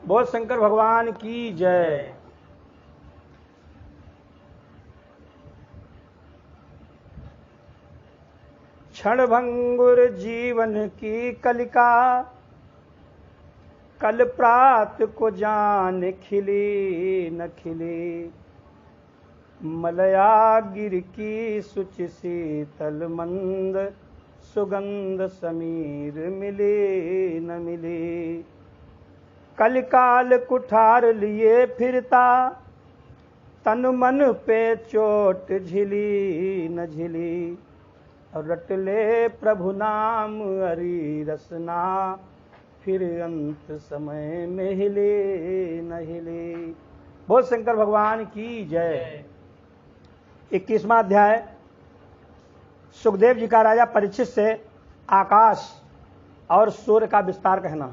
बोल शंकर भगवान की जय। क्षण भंगुर जीवन की कलिका, कल प्रात को जान खिली न खिली। मलया गिर की सुचि शीतल मंद, सुगंध समीर मिली न मिली। कलिकाल कुठार लिए फिरता, तन मन पे चोट झिली न झिली। रट ले प्रभु नाम हरि रसना, फिर अंत समय में हिले न हिले। बोल शंकर भगवान की जय। 21वां अध्याय। सुखदेव जी का राजा परीक्षित से आकाश और सूर्य का विस्तार कहना।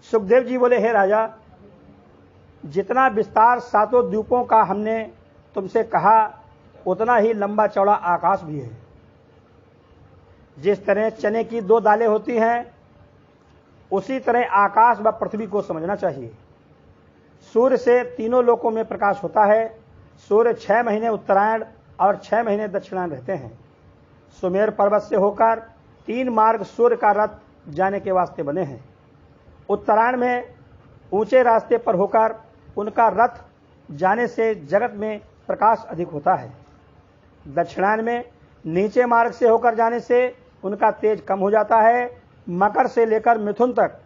सुखदेव जी बोले, हे राजा, जितना विस्तार सातों द्वीपों का हमने तुमसे कहा, उतना ही लंबा चौड़ा आकाश भी है। जिस तरह चने की 2 दालें होती हैं, उसी तरह आकाश व पृथ्वी को समझना चाहिए। सूर्य से तीनों लोकों में प्रकाश होता है। सूर्य 6 महीने उत्तरायण और 6 महीने दक्षिणायन रहते हैं। सुमेर पर्वत से होकर 3 मार्ग सूर्य का रथ जाने के वास्ते बने हैं। उत्तरायण में ऊंचे रास्ते पर होकर उनका रथ जाने से जगत में प्रकाश अधिक होता है। दक्षिणायन में नीचे मार्ग से होकर जाने से उनका तेज कम हो जाता है। मकर से लेकर मिथुन तक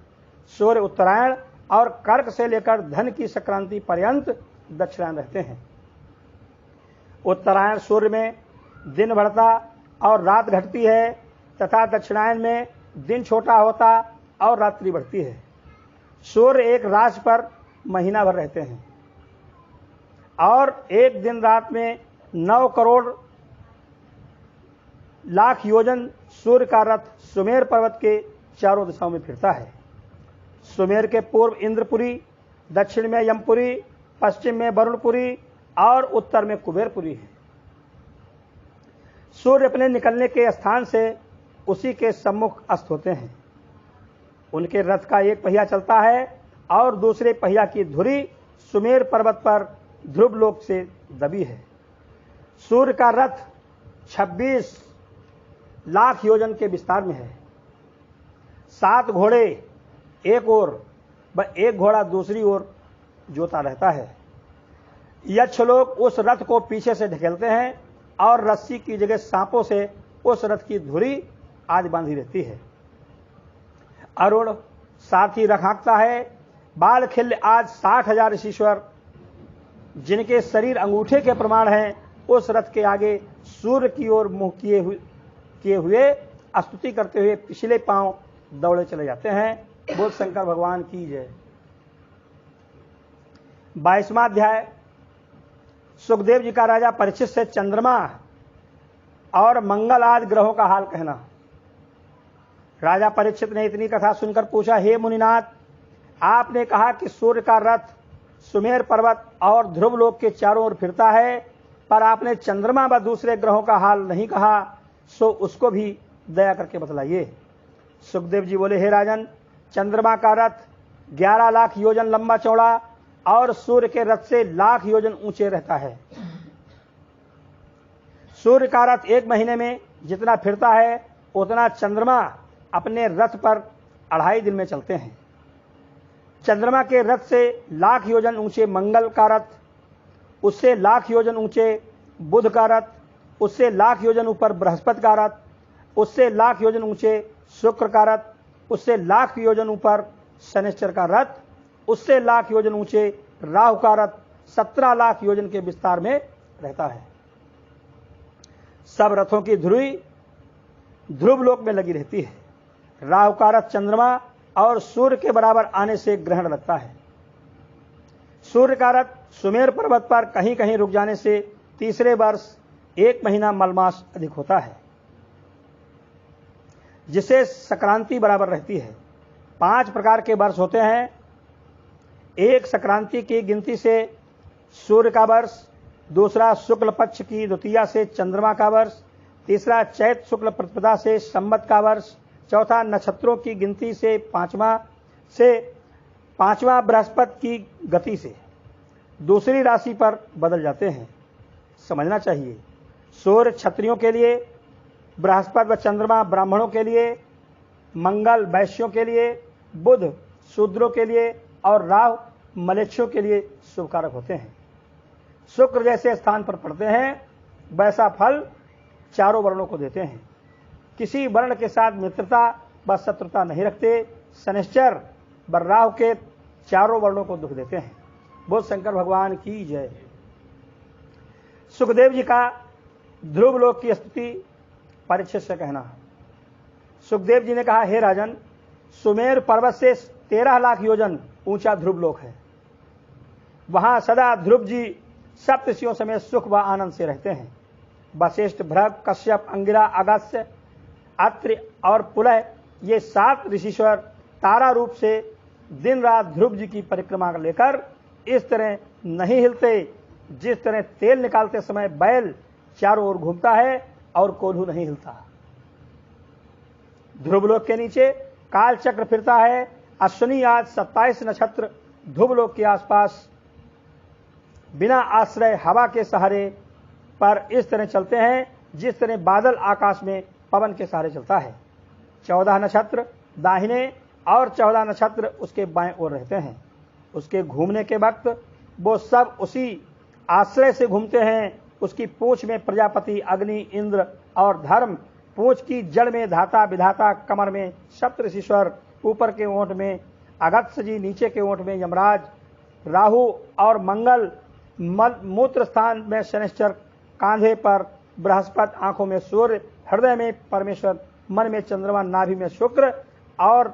सूर्य उत्तरायण और कर्क से लेकर धन की संक्रांति पर्यंत दक्षिणायन रहते हैं। उत्तरायण सूर्य में दिन बढ़ता और रात घटती है, तथा दक्षिणायन में दिन छोटा होता और रात्रि बढ़ती है। सूर्य एक राशि पर महीना भर रहते हैं और एक दिन रात में 9 करोड़ लाख योजन सूर्य का रथ सुमेर पर्वत के चारों दिशाओं में फिरता है। सुमेर के पूर्व इंद्रपुरी, दक्षिण में यमपुरी, पश्चिम में वरुणपुरी और उत्तर में कुबेरपुरी है। सूर्य अपने निकलने के स्थान से उसी के सम्मुख अस्त होते हैं। उनके रथ का एक पहिया चलता है और दूसरे पहिया की धुरी सुमेर पर्वत पर ध्रुव लोक से दबी है। सूर्य का रथ 26 लाख योजन के विस्तार में है। 7 घोड़े एक ओर व एक घोड़ा दूसरी ओर जोता रहता है। यक्ष लोग उस रथ को पीछे से ढकेलते हैं और रस्सी की जगह सांपों से उस रथ की धुरी आज बांधी रहती है। अरुण साथी रखाकता है। बाल खिल आज 60,000 ऋषीश्वर, जिनके शरीर अंगूठे के प्रमाण हैं, उस रथ के आगे सूर्य की ओर मुंह किए हुए स्तुति करते हुए पिछले पांव दौड़े चले जाते हैं। बोल शंकर भगवान की जय। 22वां अध्याय। सुखदेव जी का राजा परीक्षित से चंद्रमा और मंगल आदि ग्रहों का हाल कहना। राजा परीक्षित ने इतनी कथा सुनकर पूछा, हे मुनिनाथ, आपने कहा कि सूर्य का रथ सुमेर पर्वत और ध्रुव लोक के चारों ओर फिरता है, पर आपने चंद्रमा व दूसरे ग्रहों का हाल नहीं कहा, सो उसको भी दया करके बतलाइए। सुखदेव जी बोले, हे राजन, चंद्रमा का रथ 11 लाख योजन लंबा चौड़ा और सूर्य के रथ से लाख योजन ऊंचे रहता है। सूर्य का रथ 1 महीने में जितना फिरता है, उतना चंद्रमा अपने रथ पर 2.5 दिन में चलते हैं। चंद्रमा के रथ से लाख योजन ऊंचे मंगल का रथ, उससे लाख योजन ऊंचे बुध का रथ, उससे लाख योजन ऊपर बृहस्पति का रथ, उससे लाख योजन ऊंचे शुक्र का रथ, उससे लाख योजन ऊपर शनिश्चर का रथ, उससे लाख योजन ऊंचे राहु का रथ 17 लाख योजन के विस्तार में रहता है। सब रथों की धुरी ध्रुव लोक में लगी रहती है। राहु का रथ चंद्रमा और सूर्य के बराबर आने से ग्रहण लगता है। सूर्य का रथ सुमेर पर्वत पर कहीं कहीं रुक जाने से तीसरे वर्ष 1 महीना मलमास अधिक होता है, जिसे संक्रांति बराबर रहती है। 5 प्रकार के वर्ष होते हैं। एक संक्रांति की गिनती से सूर्य का वर्ष, दूसरा शुक्ल पक्ष की द्वितीया से चंद्रमा का वर्ष, तीसरा चैत शुक्ल प्रतिपदा से संवत का वर्ष, चौथा नक्षत्रों की गिनती से 5वां से पांचवा बृहस्पति की गति से दूसरी राशि पर बदल जाते हैं। समझना चाहिए, सूर्य क्षत्रियों के लिए, बृहस्पति व चंद्रमा ब्राह्मणों के लिए, मंगल वैश्यों के लिए, बुध शूद्रों के लिए और राहु मलेच्छों के लिए शुभकारक होते हैं। शुक्र जैसे स्थान पर पड़ते हैं वैसा फल चारों वर्णों को देते हैं। किसी वर्ण के साथ मित्रता व शत्रुता नहीं रखते। शनिश्चर व राहु के चारों वर्णों को दुख देते हैं। बोल शंकर भगवान की जय। सुखदेव जी का ध्रुव लोक की स्तुति परीक्षित से कहना। सुखदेव जी ने कहा, हे राजन, सुमेर पर्वत से 13 लाख योजन ऊंचा ध्रुव लोक है। वहां सदा ध्रुव जी सप्तऋषियों समेत सुख व आनंद से रहते हैं। वशिष्ठ, भृग, कश्यप, अंगिरा, अगस्त्य, अत्रि और पुलह ये 7 ऋषिश्वर तारा रूप से दिन रात ध्रुव जी की परिक्रमा लेकर इस तरह नहीं हिलते जिस तरह तेल निकालते समय बैल चारों ओर घूमता है और कोल्हू नहीं हिलता। ध्रुवलोक के नीचे काल चक्र फिरता है। अश्विनी आज 27 नक्षत्र ध्रुवलोक के आसपास बिना आश्रय हवा के सहारे पर इस तरह चलते हैं जिस तरह बादल आकाश में पवन के सहारे चलता है। 14 नक्षत्र दाहिने और 14 नक्षत्र उसके बाएं ओर रहते हैं। उसके घूमने के वक्त वो सब उसी आश्रय से घूमते हैं। उसकी पूंछ में प्रजापति, अग्नि, इंद्र और धर्म, पूंछ की जड़ में धाता विधाता, कमर में सप्तऋषीश्वर, ऊपर के ओंठ में अगस्त्य जी, नीचे के ओंठ में यमराज, राहु और मंगल, मूत्र स्थान में शनिश्चर, कांधे पर बृहस्पति, आंखों में सूर्य, हृदय में परमेश्वर, मन में चंद्रमा, नाभि में शुक्र और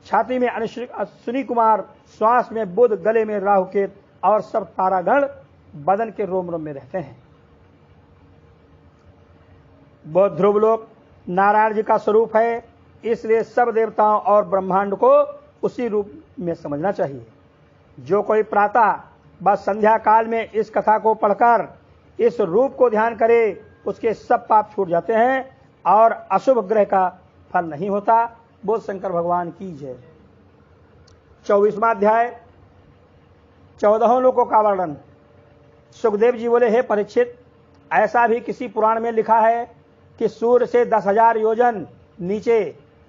छाती में अश्विनी कुमार, श्वास में बुध, गले में राहु केत और सब तारागण बदन के रोम रोम में रहते हैं। वो ध्रुवलोक नारायण जी का स्वरूप है, इसलिए सब देवताओं और ब्रह्मांड को उसी रूप में समझना चाहिए। जो कोई प्रातः व संध्या काल में इस कथा को पढ़कर इस रूप को ध्यान करे उसके सब पाप छूट जाते हैं और अशुभ ग्रह का फल नहीं होता। बोल शंकर भगवान की जय। 24वां अध्याय 14 लोकों का वर्णन। सुखदेव जी बोले, हे परीक्षित, ऐसा भी किसी पुराण में लिखा है कि सूर्य से 10,000 योजन नीचे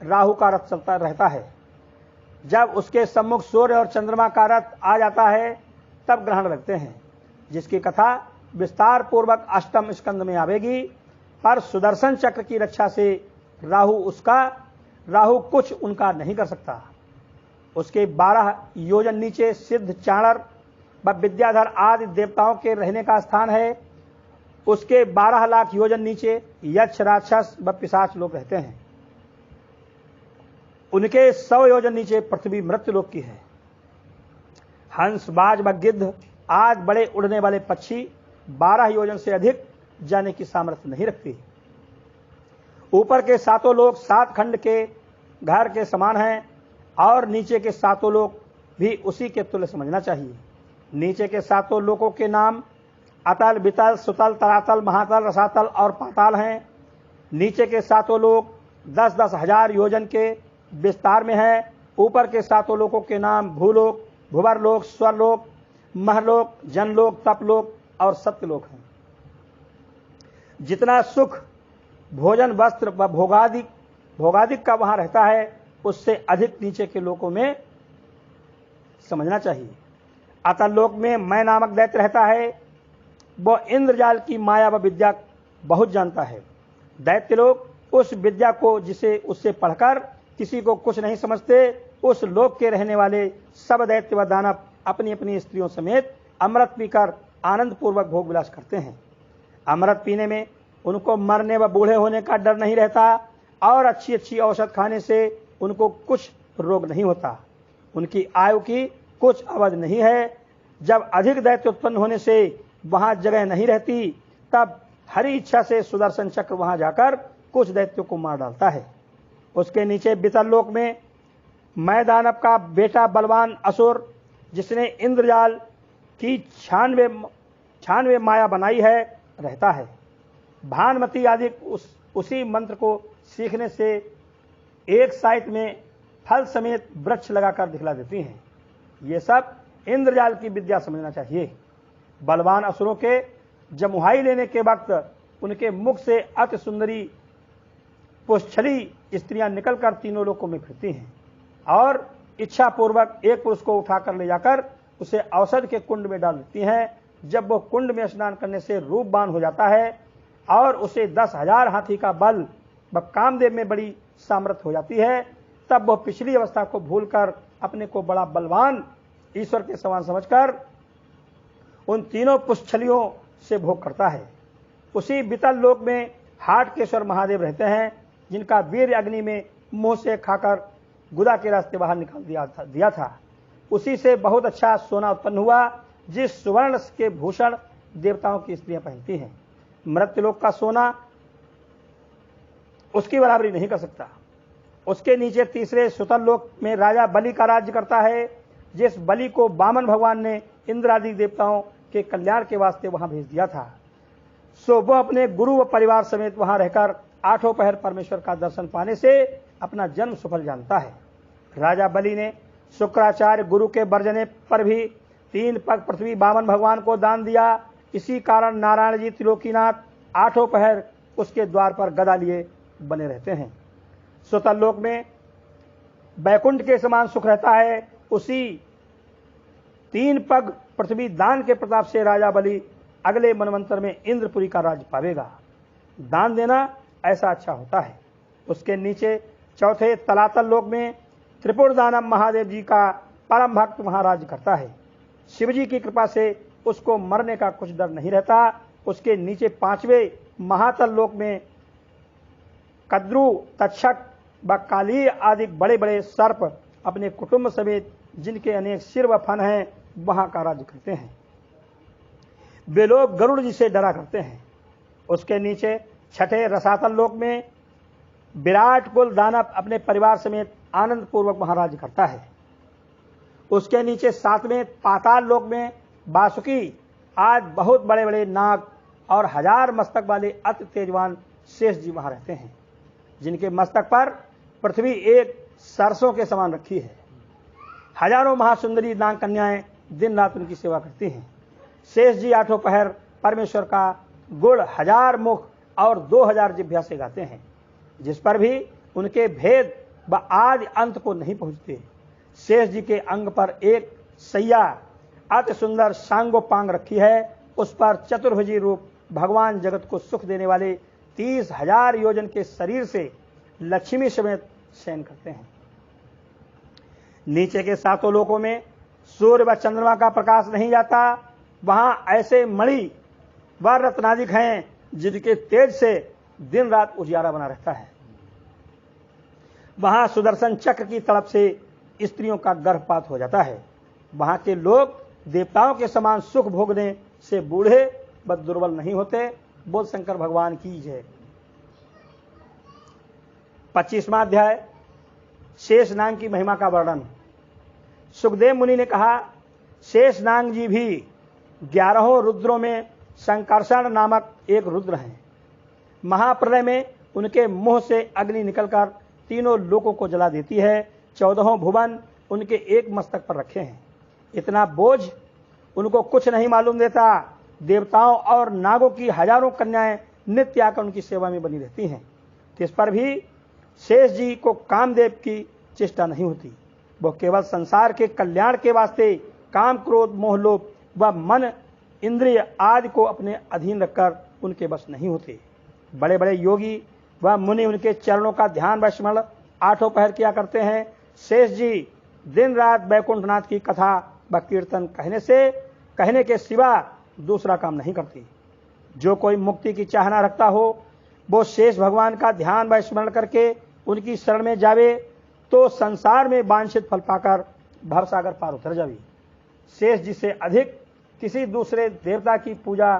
राहु का रथ चलता रहता है। जब उसके सम्मुख सूर्य और चंद्रमा का रथ आ जाता है तब ग्रहण लगते हैं, जिसकी कथा विस्तार पूर्वक 8वें स्कंद में आवेगी। पर सुदर्शन चक्र की रक्षा से राहु कुछ उनका नहीं कर सकता। उसके 12 योजन नीचे सिद्ध, चाणर व विद्याधर आदि देवताओं के रहने का स्थान है। उसके 12 लाख योजन नीचे यक्ष, राक्षस व पिशाच लोग रहते हैं। उनके 100 योजन नीचे पृथ्वी मृत्यु लोक की है। हंस, बाज व गिद्ध आज बड़े उड़ने वाले पक्षी 12 योजन से अधिक जाने की सामर्थ्य नहीं रखती। ऊपर के 7 लोक 7 खंड के घर के समान हैं और नीचे के 7 लोक भी उसी के तुल्य समझना चाहिए। नीचे के 7 लोकों के नाम अतल, वितल, सुतल, तरातल, महातल, रसातल और पाताल हैं। नीचे के 7 लोक 10-10 हजार योजन के विस्तार में हैं। ऊपर के 7 लोकों के नाम भूलोक, भुवरलोक, स्वरलोक, महलोक, जनलोक, तपलोक और सत्यलोक हैं। जितना सुख, भोजन, वस्त्र व भोगादिक का वहां रहता है उससे अधिक नीचे के लोकों में समझना चाहिए। अतल लोक में मैं नामक दैत्य रहता है। वो इंद्रजाल की माया व विद्या बहुत जानता है। दैत्य लोग उस विद्या को जिसे उससे पढ़कर किसी को कुछ नहीं समझते, उस लोक के रहने वाले सब दैत्य व दानव अपनी अपनी स्त्रियों समेत अमृत पीकर आनंद पूर्वक भोग विलास करते हैं। अमृत पीने में उनको मरने व बूढ़े होने का डर नहीं रहता और अच्छी अच्छी औषध खाने से उनको कुछ रोग नहीं होता। उनकी आयु की कुछ अवध नहीं है। जब अधिक दैत्य उत्पन्न होने से वहां जगह नहीं रहती तब हरी इच्छा से सुदर्शन चक्र वहां जाकर कुछ दैत्यों को मार डालता है। उसके नीचे वितल लोक में मैं दानव का बेटा बलवान असुर, जिसने इंद्रजाल की 96 माया बनाई है, रहता है। भानुमति आदि उसी मंत्र को सीखने से एक साइट में फल समेत वृक्ष लगाकर दिखला देती हैं। ये सब इंद्रजाल की विद्या समझना चाहिए। बलवान असुरों के जमुहाई लेने के वक्त उनके मुख से अति सुंदरी पुष्छली स्त्रियां निकलकर तीनों लोकों में फिरती हैं और इच्छा पूर्वक एक पुरुष को उठाकर ले जाकर उसे औषध के कुंड में डाल देती हैं। जब वो कुंड में स्नान करने से रूपवान हो जाता है और उसे 10,000 हाथी का बल व कामदेव में बड़ी सामर्थ्य हो जाती है, तब वह पिछली अवस्था को भूलकर अपने को बड़ा बलवान ईश्वर के समान समझकर उन तीनों पुष्छलियों से भोग करता है। उसी वितल लोक में हाटकेश्वर महादेव रहते हैं, जिनका वीर अग्नि में मुंह से खाकर गुदा के रास्ते बाहर निकाल दिया था। उसी से बहुत अच्छा सोना उत्पन्न हुआ, जिस सुवर्ण के भूषण देवताओं की स्त्रियां पहनती हैं। मृत्युलोक का सोना उसकी बराबरी नहीं कर सकता। उसके नीचे तीसरे सुतल लोक में राजा बलि का राज्य करता है, जिस बलि को वामन भगवान ने इंद्र आदि देवताओं के कल्याण के वास्ते वहां भेज दिया था। सो वह अपने गुरु व परिवार समेत वहां रहकर 8 पहर परमेश्वर का दर्शन पाने से अपना जन्म सफल जानता है। राजा बलि ने शुक्राचार्य गुरु के वर्जने पर भी 3 पग पृथ्वी वामन भगवान को दान दिया। इसी कारण नारायण जी त्रिलोकीनाथ 8 पहर उसके द्वार पर गदा लिए बने रहते हैं। सुतल लोक में बैकुंठ के समान सुख रहता है। उसी 3 पग पृथ्वी दान के प्रताप से राजा बलि अगले मनवंतर में इंद्रपुरी का राज्य पावेगा। दान देना ऐसा अच्छा होता है। उसके नीचे चौथे तलातल लोक में त्रिपुरदानम महादेव जी का परम भक्त महाराज करता है। शिवजी की कृपा से उसको मरने का कुछ डर नहीं रहता। उसके नीचे 5वें महातल लोक में कद्रु, तक्षक व काली आदि बड़े बड़े सर्प अपने कुटुंब समेत, जिनके अनेक सिर व फन हैं, वहां का राज्य करते हैं। वे लोग गरुड़ जी से डरा करते हैं। उसके नीचे 6ठे रसातल लोक में विराट कुल दानव अपने परिवार समेत आनंद पूर्वक महाराज करता है। उसके नीचे 7वें पाताल लोक में वासुकी आज बहुत बड़े बड़े नाग और 1000 मस्तक वाले अति तेजवान शेष जी वहां रहते हैं, जिनके मस्तक पर पृथ्वी एक सरसों के समान रखी है। हजारों महासुंदरी नाग कन्याएं दिन रात उनकी सेवा करती हैं। शेष जी 8 पहर परमेश्वर का गुण 1000 मुख और 2000 जिह्वा से गाते हैं, जिस पर भी उनके भेद व आदि अंत को नहीं पहुंचते। शेष जी के अंग पर एक सैया अति सुंदर सांगोपांग रखी है। उस पर चतुर्भुजी रूप भगवान जगत को सुख देने वाले 30,000 योजन के शरीर से लक्ष्मी समेत शयन करते हैं। नीचे के 7 लोकों में सूर्य व चंद्रमा का प्रकाश नहीं जाता। वहां ऐसे मणि व रत्नादिक हैं, जिनके तेज से दिन रात उजियारा बना रहता है। वहां सुदर्शन चक्र की तड़प से स्त्रियों का गर्भपात हो जाता है। वहां के लोग देवताओं के समान सुख भोगने से बूढ़े व दुर्बल नहीं होते। बोल शंकर भगवान की जय। 25वां अध्याय शेषनाग की महिमा का वर्णन। सुखदेव मुनि ने कहा, शेषनाग जी भी 11 रुद्रों में संकर्षण नामक एक रुद्र हैं। महाप्रलय में उनके मुंह से अग्नि निकलकर तीनों लोकों को जला देती है। 14 भुवन उनके एक मस्तक पर रखे हैं। इतना बोझ उनको कुछ नहीं मालूम देता। देवताओं और नागों की हजारों कन्याएं नित्य आकर उनकी सेवा में बनी रहती हैं। इस पर भी शेष जी को कामदेव की चेष्टा नहीं होती। वो केवल संसार के कल्याण के वास्ते काम, क्रोध, मोह, लोभ व मन, इंद्रिय आदि को अपने अधीन रखकर उनके बस नहीं होते। बड़े बड़े योगी व मुनि उनके चरणों का ध्यान व स्मरण 8 पहर किया करते हैं। शेष जी दिन रात बैकुंठनाथ की कथा व कीर्तन कहने के सिवा दूसरा काम नहीं करती। जो कोई मुक्ति की चाहना रखता हो, वो शेष भगवान का ध्यान व स्मरण करके उनकी शरण में जावे, तो संसार में वांछित फल पाकर भवसागर पार उतर जावे। शेष जी से अधिक किसी दूसरे देवता की पूजा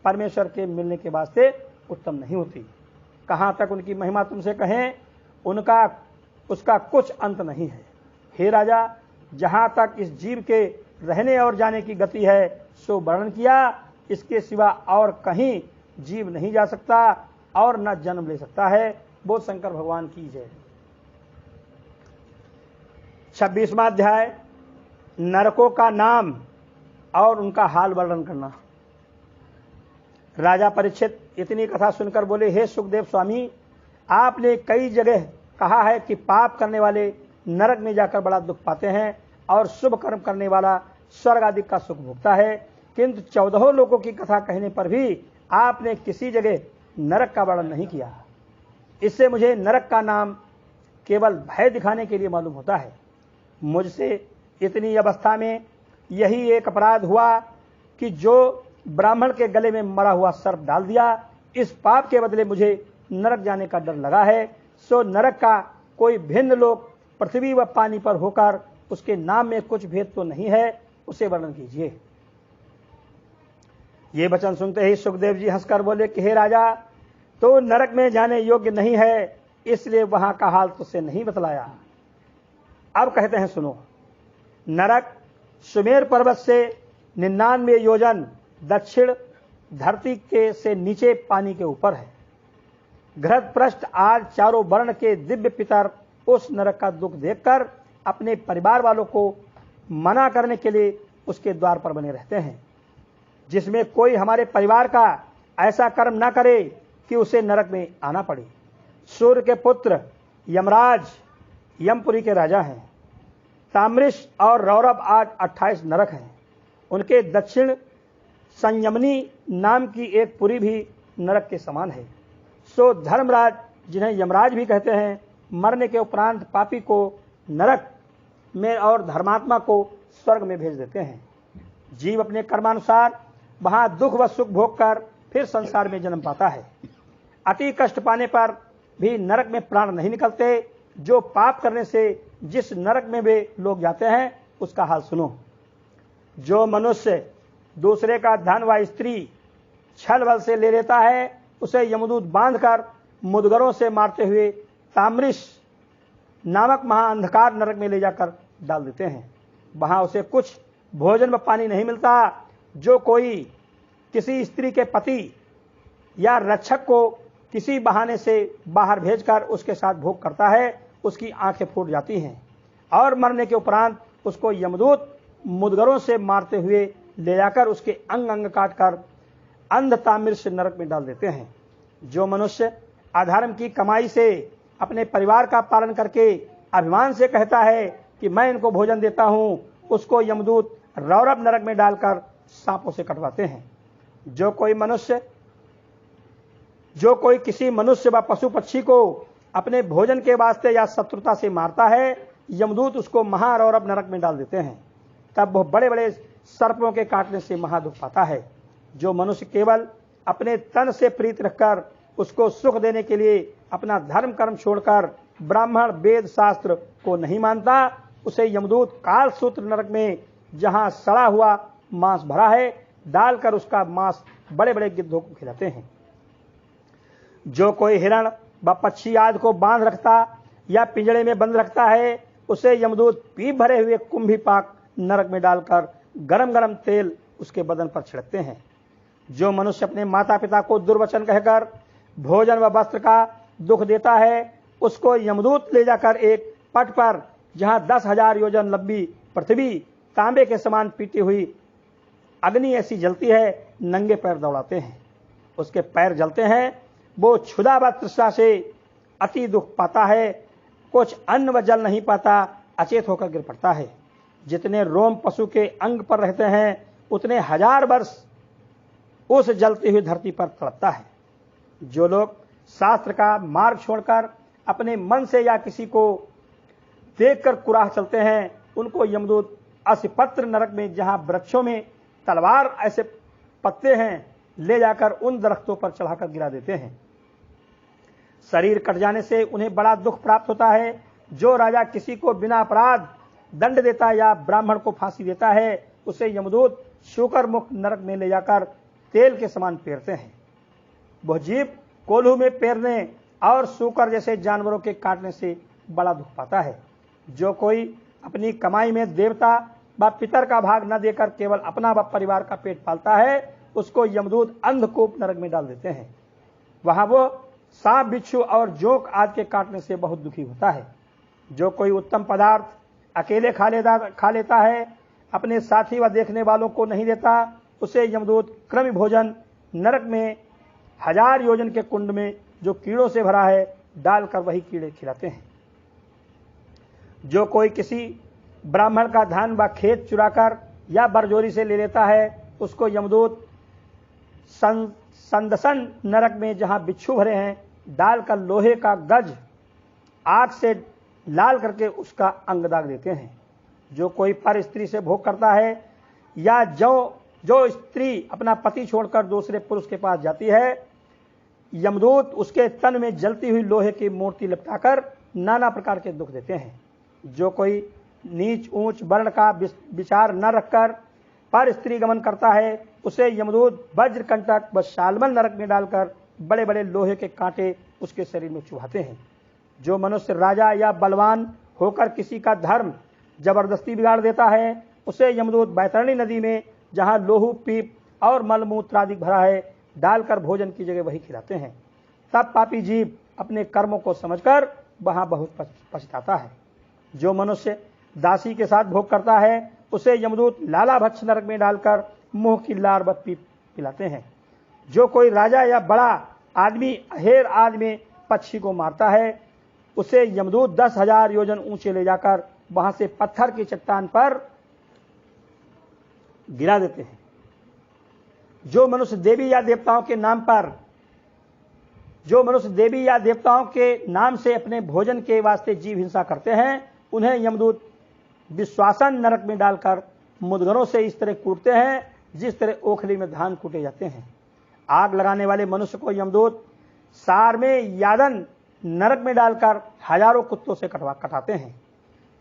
परमेश्वर के मिलने के वास्ते उत्तम नहीं होती। कहाँ तक उनकी महिमा तुमसे कहें, उसका कुछ अंत नहीं है। हे राजा, जहाँ तक इस जीव के रहने और जाने की गति है सो वर्णन किया। इसके सिवा और कहीं जीव नहीं जा सकता और न जन्म ले सकता है। बोल शंकर भगवान की जय। 26वां अध्याय, नरकों का नाम और उनका हाल वर्णन करना। राजा परीक्षित इतनी कथा सुनकर बोले, हे सुखदेव स्वामी, आपने कई जगह कहा है कि पाप करने वाले नरक में जाकर बड़ा दुख पाते हैं और शुभ कर्म करने वाला स्वर्ग आदि का सुख भोगता है, किंतु 14 लोगों की कथा कहने पर भी आपने किसी जगह नरक का वर्णन नहीं किया। इससे मुझे नरक का नाम केवल भय दिखाने के लिए मालूम होता है। मुझसे इतनी अवस्था में यही एक अपराध हुआ कि जो ब्राह्मण के गले में मरा हुआ सर्प डाल दिया। इस पाप के बदले मुझे नरक जाने का डर लगा है। सो नरक का कोई भिन्न लोक पृथ्वी व पानी पर होकर उसके नाम में कुछ भेद तो नहीं है, उसे वर्णन कीजिए। ये वचन सुनते ही सुखदेव जी हंसकर बोले कि हे राजा, तो नरक में जाने योग्य नहीं है, इसलिए वहां का हाल तुझसे नहीं बतलाया। अब कहते हैं सुनो। नरक सुमेर पर्वत से 99 योजन दक्षिण धरती के से नीचे पानी के ऊपर है। घृत पृष्ठ आज चारों वर्ण के दिव्य पितर उस नरक का दुख देखकर अपने परिवार वालों को मना करने के लिए उसके द्वार पर बने रहते हैं, जिसमें कोई हमारे परिवार का ऐसा कर्म न करे कि उसे नरक में आना पड़े। सूर्य के पुत्र यमराज यमपुरी के राजा हैं। ताम्रिश और रौरव आज 28 नरक हैं। उनके दक्षिण संयमनी नाम की एक पुरी भी नरक के समान है। सो धर्मराज, जिन्हें यमराज भी कहते हैं, मरने के उपरांत पापी को नरक में और धर्मात्मा को स्वर्ग में भेज देते हैं। जीव अपने कर्मानुसार वहां दुख व सुख भोग कर फिर संसार में जन्म पाता है। अति कष्ट पाने पर भी नरक में प्राण नहीं निकलते। जो पाप करने से जिस नरक में वे लोग जाते हैं उसका हाल सुनो। जो मनुष्य दूसरे का धन व स्त्री छल बल से ले लेता है, उसे यमदूत बांधकर मुदगरों से मारते हुए ताम्रिश नामक महाअंधकार नरक में ले जाकर डाल देते हैं। वहां उसे कुछ भोजन व पानी नहीं मिलता। जो कोई किसी स्त्री के पति या रक्षक को किसी बहाने से बाहर भेजकर उसके साथ भोग करता है, उसकी आंखें फूट जाती हैं और मरने के उपरांत उसको यमदूत मुदगरों से मारते हुए ले जाकर उसके अंग अंग काटकर अंध ताम्रिश नरक में डाल देते हैं। जो मनुष्य अधर्म की कमाई से अपने परिवार का पालन करके अभिमान से कहता है कि मैं इनको भोजन देता हूं, उसको यमदूत रौरव नरक में डालकर सांपों से कटवाते हैं। जो कोई किसी मनुष्य व पशु पक्षी को अपने भोजन के वास्ते या शत्रुता से मारता है, यमदूत उसको महारौरव नरक में डाल देते हैं। तब वह बड़े बड़े सर्पों के काटने से महादुख पाता है। जो मनुष्य केवल अपने तन से प्रीत रखकर उसको सुख देने के लिए अपना धर्म कर्म छोड़कर ब्राह्मण वेद शास्त्र को नहीं मानता, उसे यमदूत काल सूत्र नरक में, जहां सड़ा हुआ मांस भरा है, डालकर उसका मांस बड़े बड़े गिद्धों को खिलाते हैं। जो कोई हिरण व पक्षी आदि को बांध रखता या पिंजड़े में बंद रखता है, उसे यमदूत पीप भरे हुए कुंभीपाक नरक में डालकर गरम गरम तेल उसके बदन पर छिड़कते हैं। जो मनुष्य अपने माता पिता को दुर्वचन कहकर भोजन व वस्त्र का दुख देता है, उसको यमदूत ले जाकर एक पट पर, जहां 10,000 योजन लंबी पृथ्वी तांबे के समान पीटी हुई अग्नि ऐसी जलती है, नंगे पैर दौड़ाते हैं। उसके पैर जलते हैं। वो क्षुधा व तृष्णा से अति दुख पाता है। कुछ अन्न व जल नहीं पाता, अचेत होकर गिर पड़ता है। जितने रोम पशु के अंग पर रहते हैं, उतने 1000 वर्ष उस जलती हुई धरती पर तड़पता है। जो लोग शास्त्र का मार्ग छोड़कर अपने मन से या किसी को देखकर कुराह चलते हैं, उनको यमदूत असिपत्र नरक में, जहां वृक्षों में तलवार ऐसे पत्ते हैं, ले जाकर उन दरख्तों पर चढ़ाकर गिरा देते हैं। शरीर कट जाने से उन्हें बड़ा दुख प्राप्त होता है। जो राजा किसी को बिना अपराध दंड देता या ब्राह्मण को फांसी देता है, उसे यमदूत शूकर मुख नरक में ले जाकर तेल के समान पेरते हैं। वह जीव कोल्हू में पेरने और शूकर जैसे जानवरों के काटने से बड़ा दुख पाता है। जो कोई अपनी कमाई में देवता व पितर का भाग न देकर केवल अपना व परिवार का पेट पालता है, उसको यमदूत अंधकूप नरक में डाल देते हैं। वहां वो सांप बिच्छू और जोंक आदि के काटने से बहुत दुखी होता है। जो कोई उत्तम पदार्थ अकेले खा लेता है, अपने साथी व देखने वालों को नहीं देता, उसे यमदूत क्रम भोजन नरक में 1000 योजन के कुंड में जो कीड़ों से भरा है डालकर वही कीड़े खिलाते हैं। जो कोई किसी ब्राह्मण का धन व खेत चुराकर या बरजोरी से ले लेता है, उसको यमदूत संदसन नरक में जहां बिच्छू भरे हैं डालकर लोहे का गज आग से लाल करके उसका अंग दाग देते हैं। जो कोई पर स्त्री से भोग करता है या जो स्त्री अपना पति छोड़कर दूसरे पुरुष के पास जाती है, यमदूत उसके तन में जलती हुई लोहे की मूर्ति लपटाकर नाना प्रकार के दुख देते हैं। जो कोई नीच ऊंच वर्ण का विचार न रखकर पर स्त्री गमन करता है, उसे यमदूत वज्र कंटक व शालमल नरक में डालकर बड़े बड़े लोहे के कांटे उसके शरीर में चुभाते हैं। जो मनुष्य राजा या बलवान होकर किसी का धर्म जबरदस्ती बिगाड़ देता है, उसे यमदूत बैतरणी नदी में जहां लोहू पीप और मलमूत्र आदि भरा है डालकर भोजन की जगह वही खिलाते हैं। तब पापी जीव अपने कर्मों को समझकर वहां बहुत पछताता है। जो मनुष्य दासी के साथ भोग करता है, उसे यमदूत लाला भक्ष नरक में डालकर मुंह की लार व पीप पिलाते हैं। जो कोई राजा या बड़ा आदमी अहेर आदि में पक्षी को मारता है, उसे यमदूत 10,000 योजन ऊंचे ले जाकर वहां से पत्थर की चट्टान पर गिरा देते हैं। जो मनुष्य देवी या देवताओं के नाम से अपने भोजन के वास्ते जीव हिंसा करते हैं, उन्हें यमदूत विश्वासन नरक में डालकर मुदगरों से इस तरह कूटते हैं जिस तरह ओखली में धान कूटे जाते हैं। आग लगाने वाले मनुष्य को यमदूत सार में यादन नरक में डालकर हजारों कुत्तों से कटाते हैं।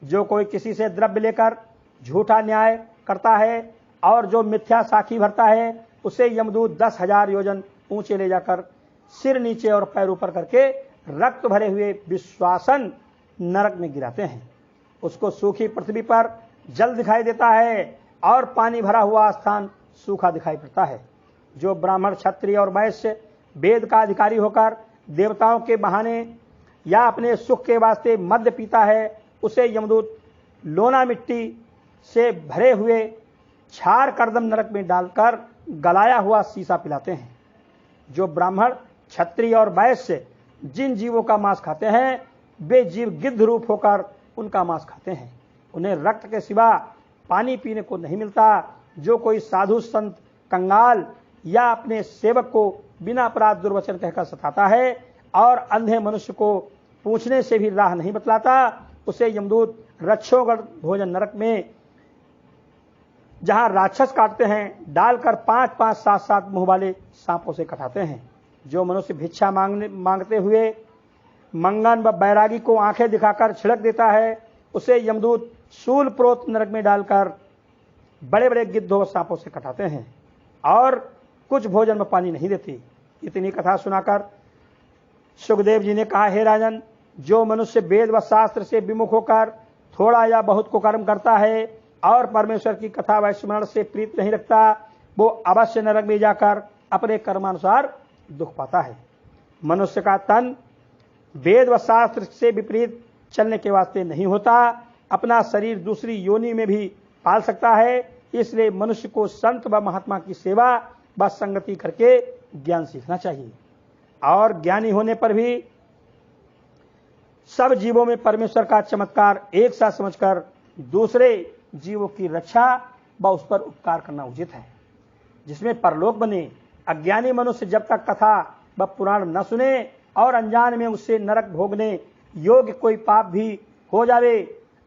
जो कोई किसी से द्रव्य लेकर झूठा न्याय करता है और जो मिथ्या साखी भरता है, उसे यमदूत 10,000 योजन ऊंचे ले जाकर सिर नीचे और पैर ऊपर करके रक्त भरे हुए विश्वासन नरक में गिराते हैं। उसको सूखी पृथ्वी पर जल दिखाई देता है और पानी भरा हुआ स्थान सूखा दिखाई पड़ता है। जो ब्राह्मण क्षत्रिय और वैश्य वेद का अधिकारी होकर देवताओं के बहाने या अपने सुख के वास्ते मद्य पीता है, उसे यमदूत लोना मिट्टी से भरे हुए छार करदम नरक में डालकर गलाया हुआ शीशा पिलाते हैं। जो ब्राह्मण क्षत्रिय और वैश्य जिन जीवों का मांस खाते हैं, वे जीव गिद्ध रूप होकर उनका मांस खाते हैं। उन्हें रक्त के सिवा पानी पीने को नहीं मिलता। जो कोई साधु संत कंगाल या अपने सेवक को बिना अपराध दुर्वचन कहकर सताता है और अंधे मनुष्य को पूछने से भी राह नहीं बतलाता, उसे यमदूत रक्षोगढ़ भोजन नरक में जहां राक्षस काटते हैं डालकर 5-5, 7-7 मुंह वाले सांपों से कटाते हैं। जो मनुष्य भिक्षा मांगते हुए मंगन व बैरागी को आंखें दिखाकर छिड़क देता है, उसे यमदूत शूल प्रोत नरक में डालकर बड़े बड़े गिद्धों व सांपों से कटाते हैं और कुछ भोजन में पानी नहीं देती। इतनी कथा सुनाकर सुखदेव जी ने कहा, हे राजन, जो मनुष्य वेद व शास्त्र से विमुख होकर थोड़ा या बहुत को कर्म करता है और परमेश्वर की कथा व स्मरण से प्रीत नहीं रखता, वो अवश्य नरक में जाकर अपने कर्मानुसार दुख पाता है। मनुष्य का तन वेद व शास्त्र से विपरीत चलने के वास्ते नहीं होता, अपना शरीर दूसरी योनि में भी पाल सकता है। इसलिए मनुष्य को संत व महात्मा की सेवा व संगति करके ज्ञान सीखना चाहिए और ज्ञानी होने पर भी सब जीवों में परमेश्वर का चमत्कार एक साथ समझकर दूसरे जीवों की रक्षा व उस पर उपकार करना उचित है, जिसमें परलोक बने। अज्ञानी मनुष्य जब तक कथा व पुराण न सुने और अनजान में उससे नरक भोगने योग्य कोई पाप भी हो जावे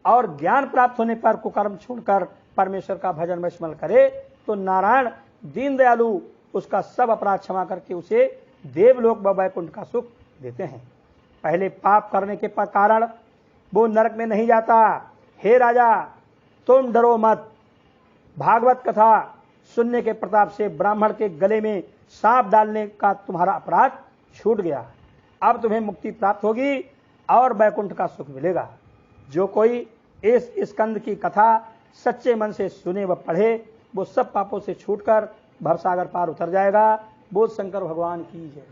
और ज्ञान प्राप्त होने पर कुकर्म छोड़कर परमेश्वर का भजन व स्मरण करे, तो नारायण दीन दयालु उसका सब अपराध क्षमा करके उसे देवलोक व वैकुंठ का सुख देते हैं। पहले पाप करने के कारण वो नरक में नहीं जाता। हे राजा, तुम डरो मत। भागवत कथा सुनने के प्रताप से ब्राह्मण के गले में सांप डालने का तुम्हारा अपराध छूट गया। अब तुम्हें मुक्ति प्राप्त होगी और वैकुंठ का सुख मिलेगा। जो कोई इस स्कंद की कथा सच्चे मन से सुने व पढ़े, वो सब पापों से छूटकर भवसागर पार उतर जाएगा। बोल शंकर भगवान की जय।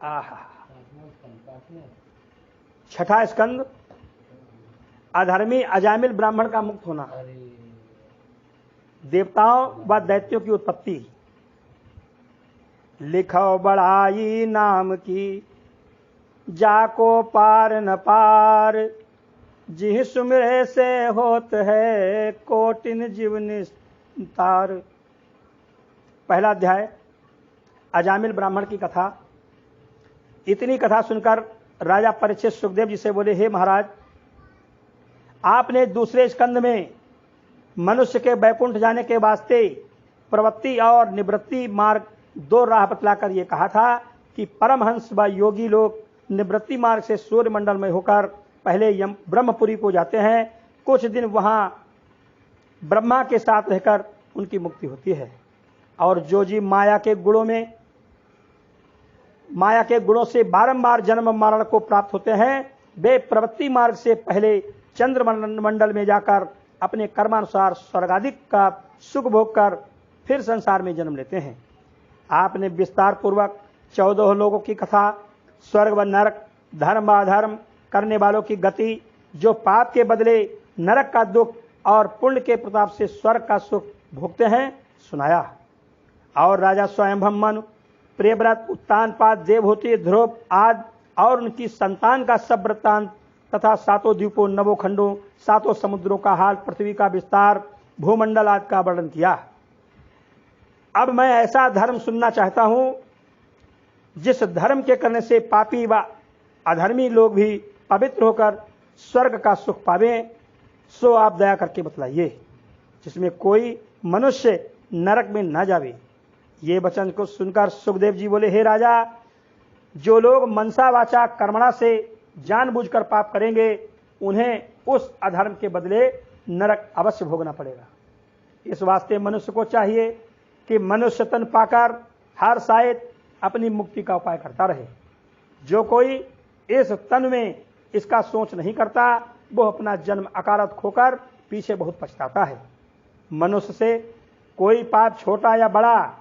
आहा, छठा स्कंद अधर्मी अजामिल ब्राह्मण का मुक्त होना, देवताओं व दैत्यों की उत्पत्ति। लिखो बड़ाई नाम की जाको पार न पार, जिह सुमिरे से होत है कोटिन जीव निस्तार। पहला अध्याय अजामिल ब्राह्मण की कथा। इतनी कथा सुनकर राजा परीक्षित सुखदेव जी से बोले, हे महाराज, आपने दूसरे स्कंद में मनुष्य के बैकुंठ जाने के वास्ते प्रवृत्ति और निवृत्ति मार्ग दो राह बतलाकर यह कहा था कि परमहंस व योगी लोग निवृत्ति मार्ग से सूर्य मंडल में होकर पहले ब्रह्मपुरी को जाते हैं। कुछ दिन वहां ब्रह्मा के साथ रहकर उनकी मुक्ति होती है। और जो जीव माया के गुणों से बारंबार जन्म मरण को प्राप्त होते हैं, वे प्रवृत्ति मार्ग से पहले चंद्र मंडल में जाकर अपने कर्मानुसार स्वर्गाधिक का सुख भोग कर फिर संसार में जन्म लेते हैं। आपने विस्तार पूर्वक 14 लोगों की कथा, स्वर्ग व नरक, धर्म व अधर्म करने वालों की गति, जो पाप के बदले नरक का दुख और पुण्य के प्रताप से स्वर्ग का सुख भोगते हैं, सुनाया। और राजा स्वयंभव मनु, प्रियव्रत, उत्तानपाद, देवहूति, ध्रुव आदि और उनकी संतान का सब वृत्तांत तथा 7 द्वीपों, 9 खंडों, 7 समुद्रों का हाल, पृथ्वी का विस्तार, भूमंडल आदि का वर्णन किया। अब मैं ऐसा धर्म सुनना चाहता हूं जिस धर्म के करने से पापी व अधर्मी लोग भी पवित्र होकर स्वर्ग का सुख पावे, सो आप दया करके बतलाइए, जिसमें कोई मनुष्य नरक में न जावे। ये वचन को सुनकर सुखदेव जी बोले, हे राजा, जो लोग मनसा वाचा कर्मणा से जानबूझकर पाप करेंगे, उन्हें उस अधर्म के बदले नरक अवश्य भोगना पड़ेगा। इस वास्ते मनुष्य को चाहिए कि मनुष्य तन पाकर हर सायद अपनी मुक्ति का उपाय करता रहे। जो कोई इस तन में इसका सोच नहीं करता, वो अपना जन्म अकारत खोकर पीछे बहुत पछताता है। मनुष्य से कोई पाप छोटा या बड़ा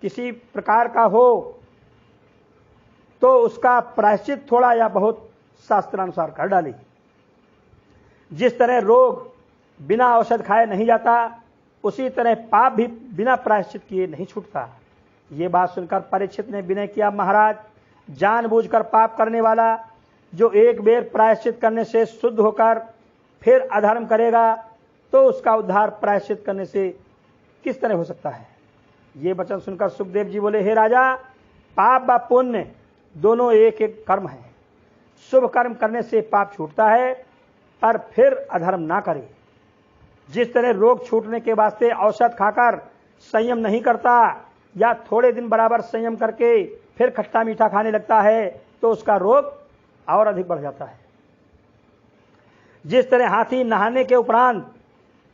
किसी प्रकार का हो तो उसका प्रायश्चित थोड़ा या बहुत शास्त्रानुसार कर डाले। जिस तरह रोग बिना औषध खाए नहीं जाता, उसी तरह पाप भी बिना प्रायश्चित किए नहीं छूटता। ये बात सुनकर परीक्षित ने विनय किया, महाराज, जानबूझकर पाप करने वाला जो एक बेर प्रायश्चित करने से शुद्ध होकर फिर अधर्म करेगा, तो उसका उद्धार प्रायश्चित करने से किस तरह हो सकता है। ये वचन सुनकर सुखदेव जी बोले, हे राजा, पाप व पुण्य दोनों एक एक कर्म है। शुभ कर्म करने से पाप छूटता है, पर फिर अधर्म ना करे। जिस तरह रोग छूटने के वास्ते औषध खाकर संयम नहीं करता या थोड़े दिन बराबर संयम करके फिर खट्टा मीठा खाने लगता है, तो उसका रोग और अधिक बढ़ जाता है। जिस तरह हाथी नहाने के उपरांत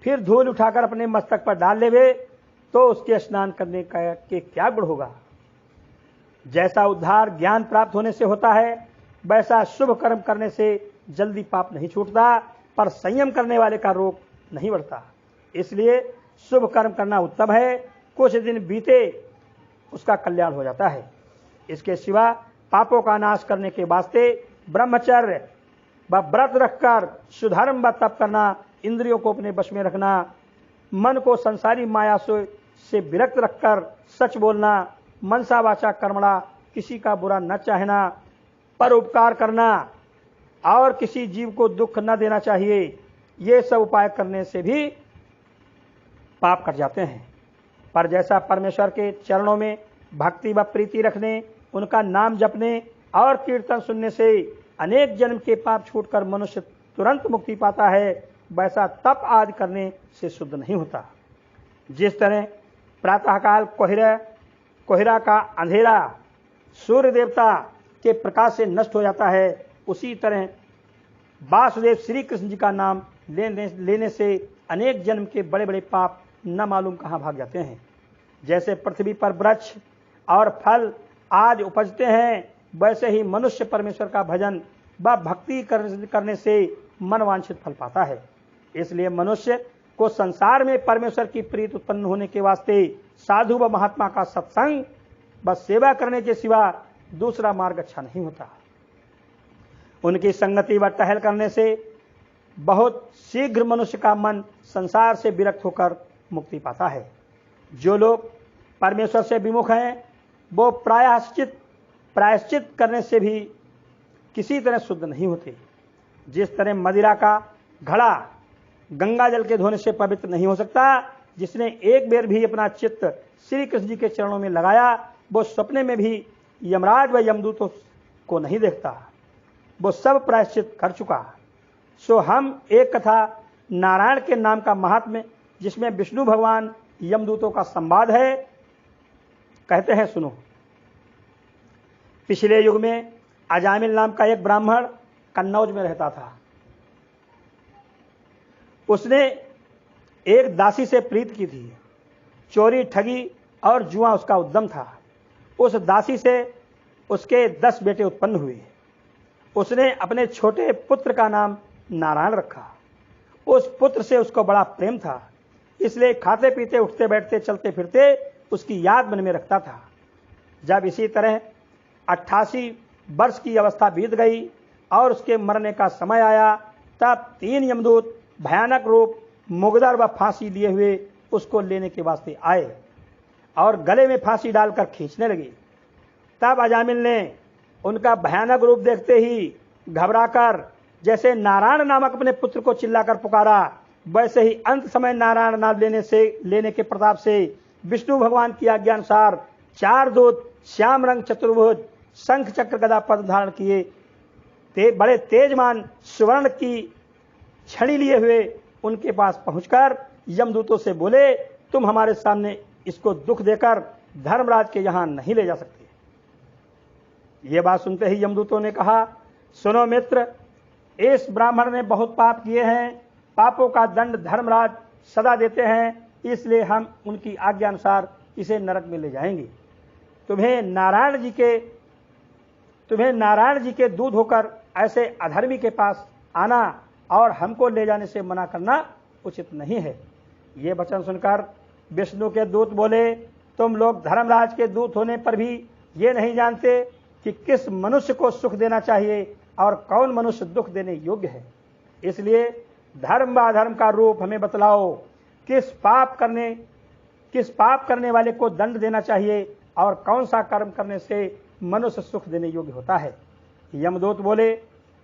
फिर धूल उठाकर अपने मस्तक पर डाल लेवे, तो उसके स्नान करने के क्या गुण होगा। जैसा उद्धार ज्ञान प्राप्त होने से होता है, वैसा शुभ कर्म करने से जल्दी पाप नहीं छूटता, पर संयम करने वाले का रोग नहीं बढ़ता। इसलिए शुभ कर्म करना उत्तम है। कुछ दिन बीते उसका कल्याण हो जाता है। इसके सिवा पापों का नाश करने के वास्ते ब्रह्मचर्य व व्रत रखकर सुधर्म व तप करना, इंद्रियों को अपने वश में रखना, मन को संसारी माया से विरक्त रखकर सच बोलना, मनसा वाचा कर्मणा, किसी का बुरा न चाहना, पर उपकार करना और किसी जीव को दुख न देना चाहिए, ये सब उपाय करने से भी पाप कट जाते हैं। पर जैसा परमेश्वर के चरणों में भक्ति व प्रीति रखने, उनका नाम जपने और कीर्तन सुनने से अनेक जन्म के पाप छूटकर मनुष्य तुरंत मुक्ति पाता है, वैसा तप आदि करने से शुद्ध नहीं होता। जिस तरह प्रातःकाल कोहरा का अंधेरा सूर्य देवता के प्रकाश से नष्ट हो जाता है, उसी तरह वासुदेव श्री कृष्ण जी का नाम लेने से अनेक जन्म के बड़े बड़े पाप न मालूम कहाँ भाग जाते हैं। जैसे पृथ्वी पर वृक्ष और फल आज उपजते हैं, वैसे ही मनुष्य परमेश्वर का भजन व भक्ति करने से मन वांछित फल पाता है। इसलिए मनुष्य को संसार में परमेश्वर की प्रीति उत्पन्न होने के वास्ते साधु व महात्मा का सत्संग व सेवा करने के सिवा दूसरा मार्ग अच्छा नहीं होता। उनकी संगति व टहल करने से बहुत शीघ्र मनुष्य का मन संसार से विरक्त होकर मुक्ति पाता है। जो लोग परमेश्वर से विमुख हैं वो प्रायश्चित करने से भी किसी तरह शुद्ध नहीं होते। जिस तरह मदिरा का घड़ा गंगा जल के धोने से पवित्र नहीं हो सकता, जिसने एक बार भी अपना चित्त श्री कृष्ण जी के चरणों में लगाया वो सपने में भी यमराज व यमदूतों को नहीं देखता, वो सब प्रायश्चित कर चुका। सो हम एक कथा नारायण के नाम का महात्म्य जिसमें विष्णु भगवान यमदूतों का संवाद है कहते हैं, सुनो। पिछले युग में अजामिल नाम का एक ब्राह्मण कन्नौज में रहता था। उसने एक दासी से प्रीत की थी। चोरी, ठगी और जुआ उसका उद्यम था। उस दासी से उसके 10 बेटे उत्पन्न हुए। उसने अपने छोटे पुत्र का नाम नारायण रखा। उस पुत्र से उसको बड़ा प्रेम था, इसलिए खाते पीते उठते बैठते चलते फिरते उसकी याद मन में रखता था। जब इसी तरह 88 वर्ष की अवस्था बीत गई और उसके मरने का समय आया, तब 3 यमदूत भयानक रूप मुगदर व फांसी लिए हुए उसको लेने के वास्ते आए और गले में फांसी डालकर खींचने लगे। तब अजामिल ने उनका भयानक रूप देखते ही घबराकर जैसे नारायण नामक अपने पुत्र को चिल्लाकर पुकारा, वैसे ही अंत समय नारायण नाम लेने के प्रताप से विष्णु भगवान की आज्ञा अनुसार 4 दूत श्याम रंग चतुर्भुज शंख चक्र गदा पद धारण किए बड़े तेजमान सुवर्ण की छड़ी लिए हुए उनके पास पहुंचकर यमदूतों से बोले, तुम हमारे सामने इसको दुख देकर धर्मराज के यहां नहीं ले जा सकते। ये बात सुनते ही यमदूतों ने कहा, सुनो मित्र, इस ब्राह्मण ने बहुत पाप किए हैं, पापों का दंड धर्मराज सदा देते हैं, इसलिए हम उनकी आज्ञा अनुसार इसे नरक में ले जाएंगे। तुम्हें नारायण जी के दूत होकर ऐसे अधर्मी के पास आना और हमको ले जाने से मना करना उचित नहीं है। ये वचन सुनकर विष्णु के दूत बोले, तुम लोग धर्मराज के दूत होने पर भी ये नहीं जानते कि किस मनुष्य को सुख देना चाहिए और कौन मनुष्य दुख देने योग्य है। इसलिए धर्म व अधर्म का रूप हमें बतलाओ, किस पाप करने वाले को दंड देना चाहिए और कौन सा कर्म करने से मनुष्य सुख देने योग्य होता है। यमदूत बोले,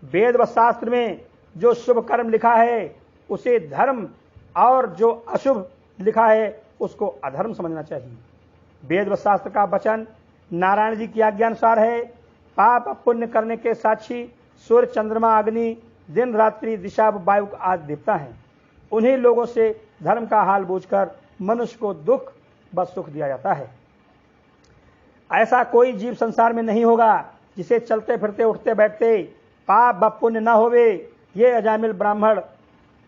वेद व शास्त्र में जो शुभ कर्म लिखा है उसे धर्म और जो अशुभ लिखा है उसको अधर्म समझना चाहिए। वेद व शास्त्र का वचन नारायण जी की आज्ञा अनुसार है। पाप पुण्य करने के साक्षी सूर्य, चंद्रमा, अग्नि, दिन रात्रि, दिशा वायु आदि देवता हैं। उन्हीं लोगों से धर्म का हाल बूझकर मनुष्य को दुख व सुख दिया जाता है। ऐसा कोई जीव संसार में नहीं होगा जिसे चलते फिरते उठते बैठते पाप व पुण्य न होवे। ये अजामिल ब्राह्मण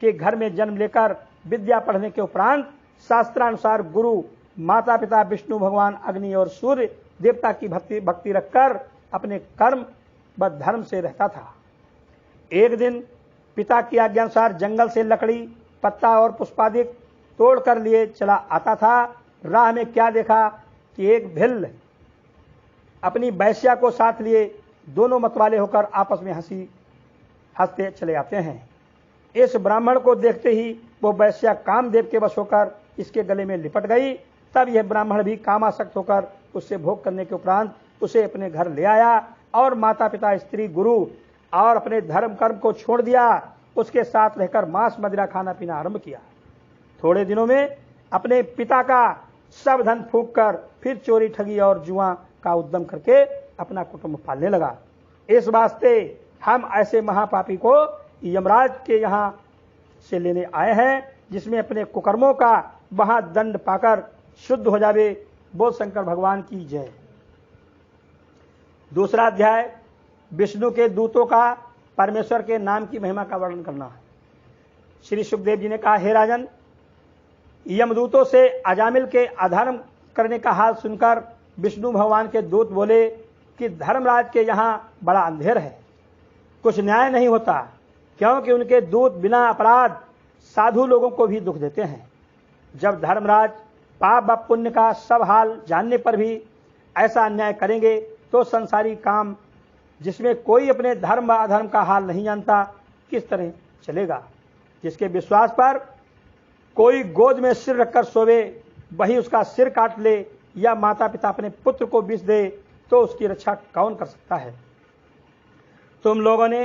के घर में जन्म लेकर विद्या पढ़ने के उपरांत शास्त्रानुसार गुरु, माता पिता, विष्णु भगवान, अग्नि और सूर्य देवता की भक्ति रखकर अपने कर्म व धर्म से रहता था। एक दिन पिता की आज्ञानुसार जंगल से लकड़ी, पत्ता और पुष्पादिक तोड़ कर लिए चला आता था। राह में क्या देखा कि एक भिल्ल अपनी वैश्या को साथ लिए दोनों मतवाले होकर आपस में हंसते चले आते हैं। इस ब्राह्मण को देखते ही वो वैश्या कामदेव के वश होकर इसके गले में लिपट गई। तब यह ब्राह्मण भी कामासक्त होकर उससे भोग करने के उपरांत उसे अपने घर ले आया और माता पिता, स्त्री, गुरु और अपने धर्म कर्म को छोड़ दिया। उसके साथ रहकर मांस मदिरा खाना पीना आरंभ किया। थोड़े दिनों में अपने पिता का सब धन फूंक कर फिर चोरी, ठगी और जुआ का उद्यम करके अपना कुटुंब पालने लगा। इस वास्ते हम ऐसे महापापी को यमराज के यहाँ से लेने आए हैं, जिसमें अपने कुकर्मों का वहां दंड पाकर शुद्ध हो जावे। बोल शंकर भगवान की जय। दूसरा अध्याय विष्णु के दूतों का परमेश्वर के नाम की महिमा का वर्णन करना है। श्री सुखदेव जी ने कहा, हे राजन, यमदूतों से अजामिल के अधर्म करने का हाल सुनकर विष्णु भगवान के दूत बोले कि धर्मराज के यहाँ बड़ा अंधेर है, कुछ न्याय नहीं होता, क्योंकि उनके दूत बिना अपराध साधु लोगों को भी दुख देते हैं। जब धर्मराज पाप व पुण्य का सब हाल जानने पर भी ऐसा अन्याय करेंगे तो संसारी काम जिसमें कोई अपने धर्म व अधर्म का हाल नहीं जानता किस तरह चलेगा। जिसके विश्वास पर कोई गोद में सिर रखकर सोवे वही उसका सिर काट ले, या माता पिता अपने पुत्र को विष दे तो उसकी रक्षा कौन कर सकता है। तुम लोगों ने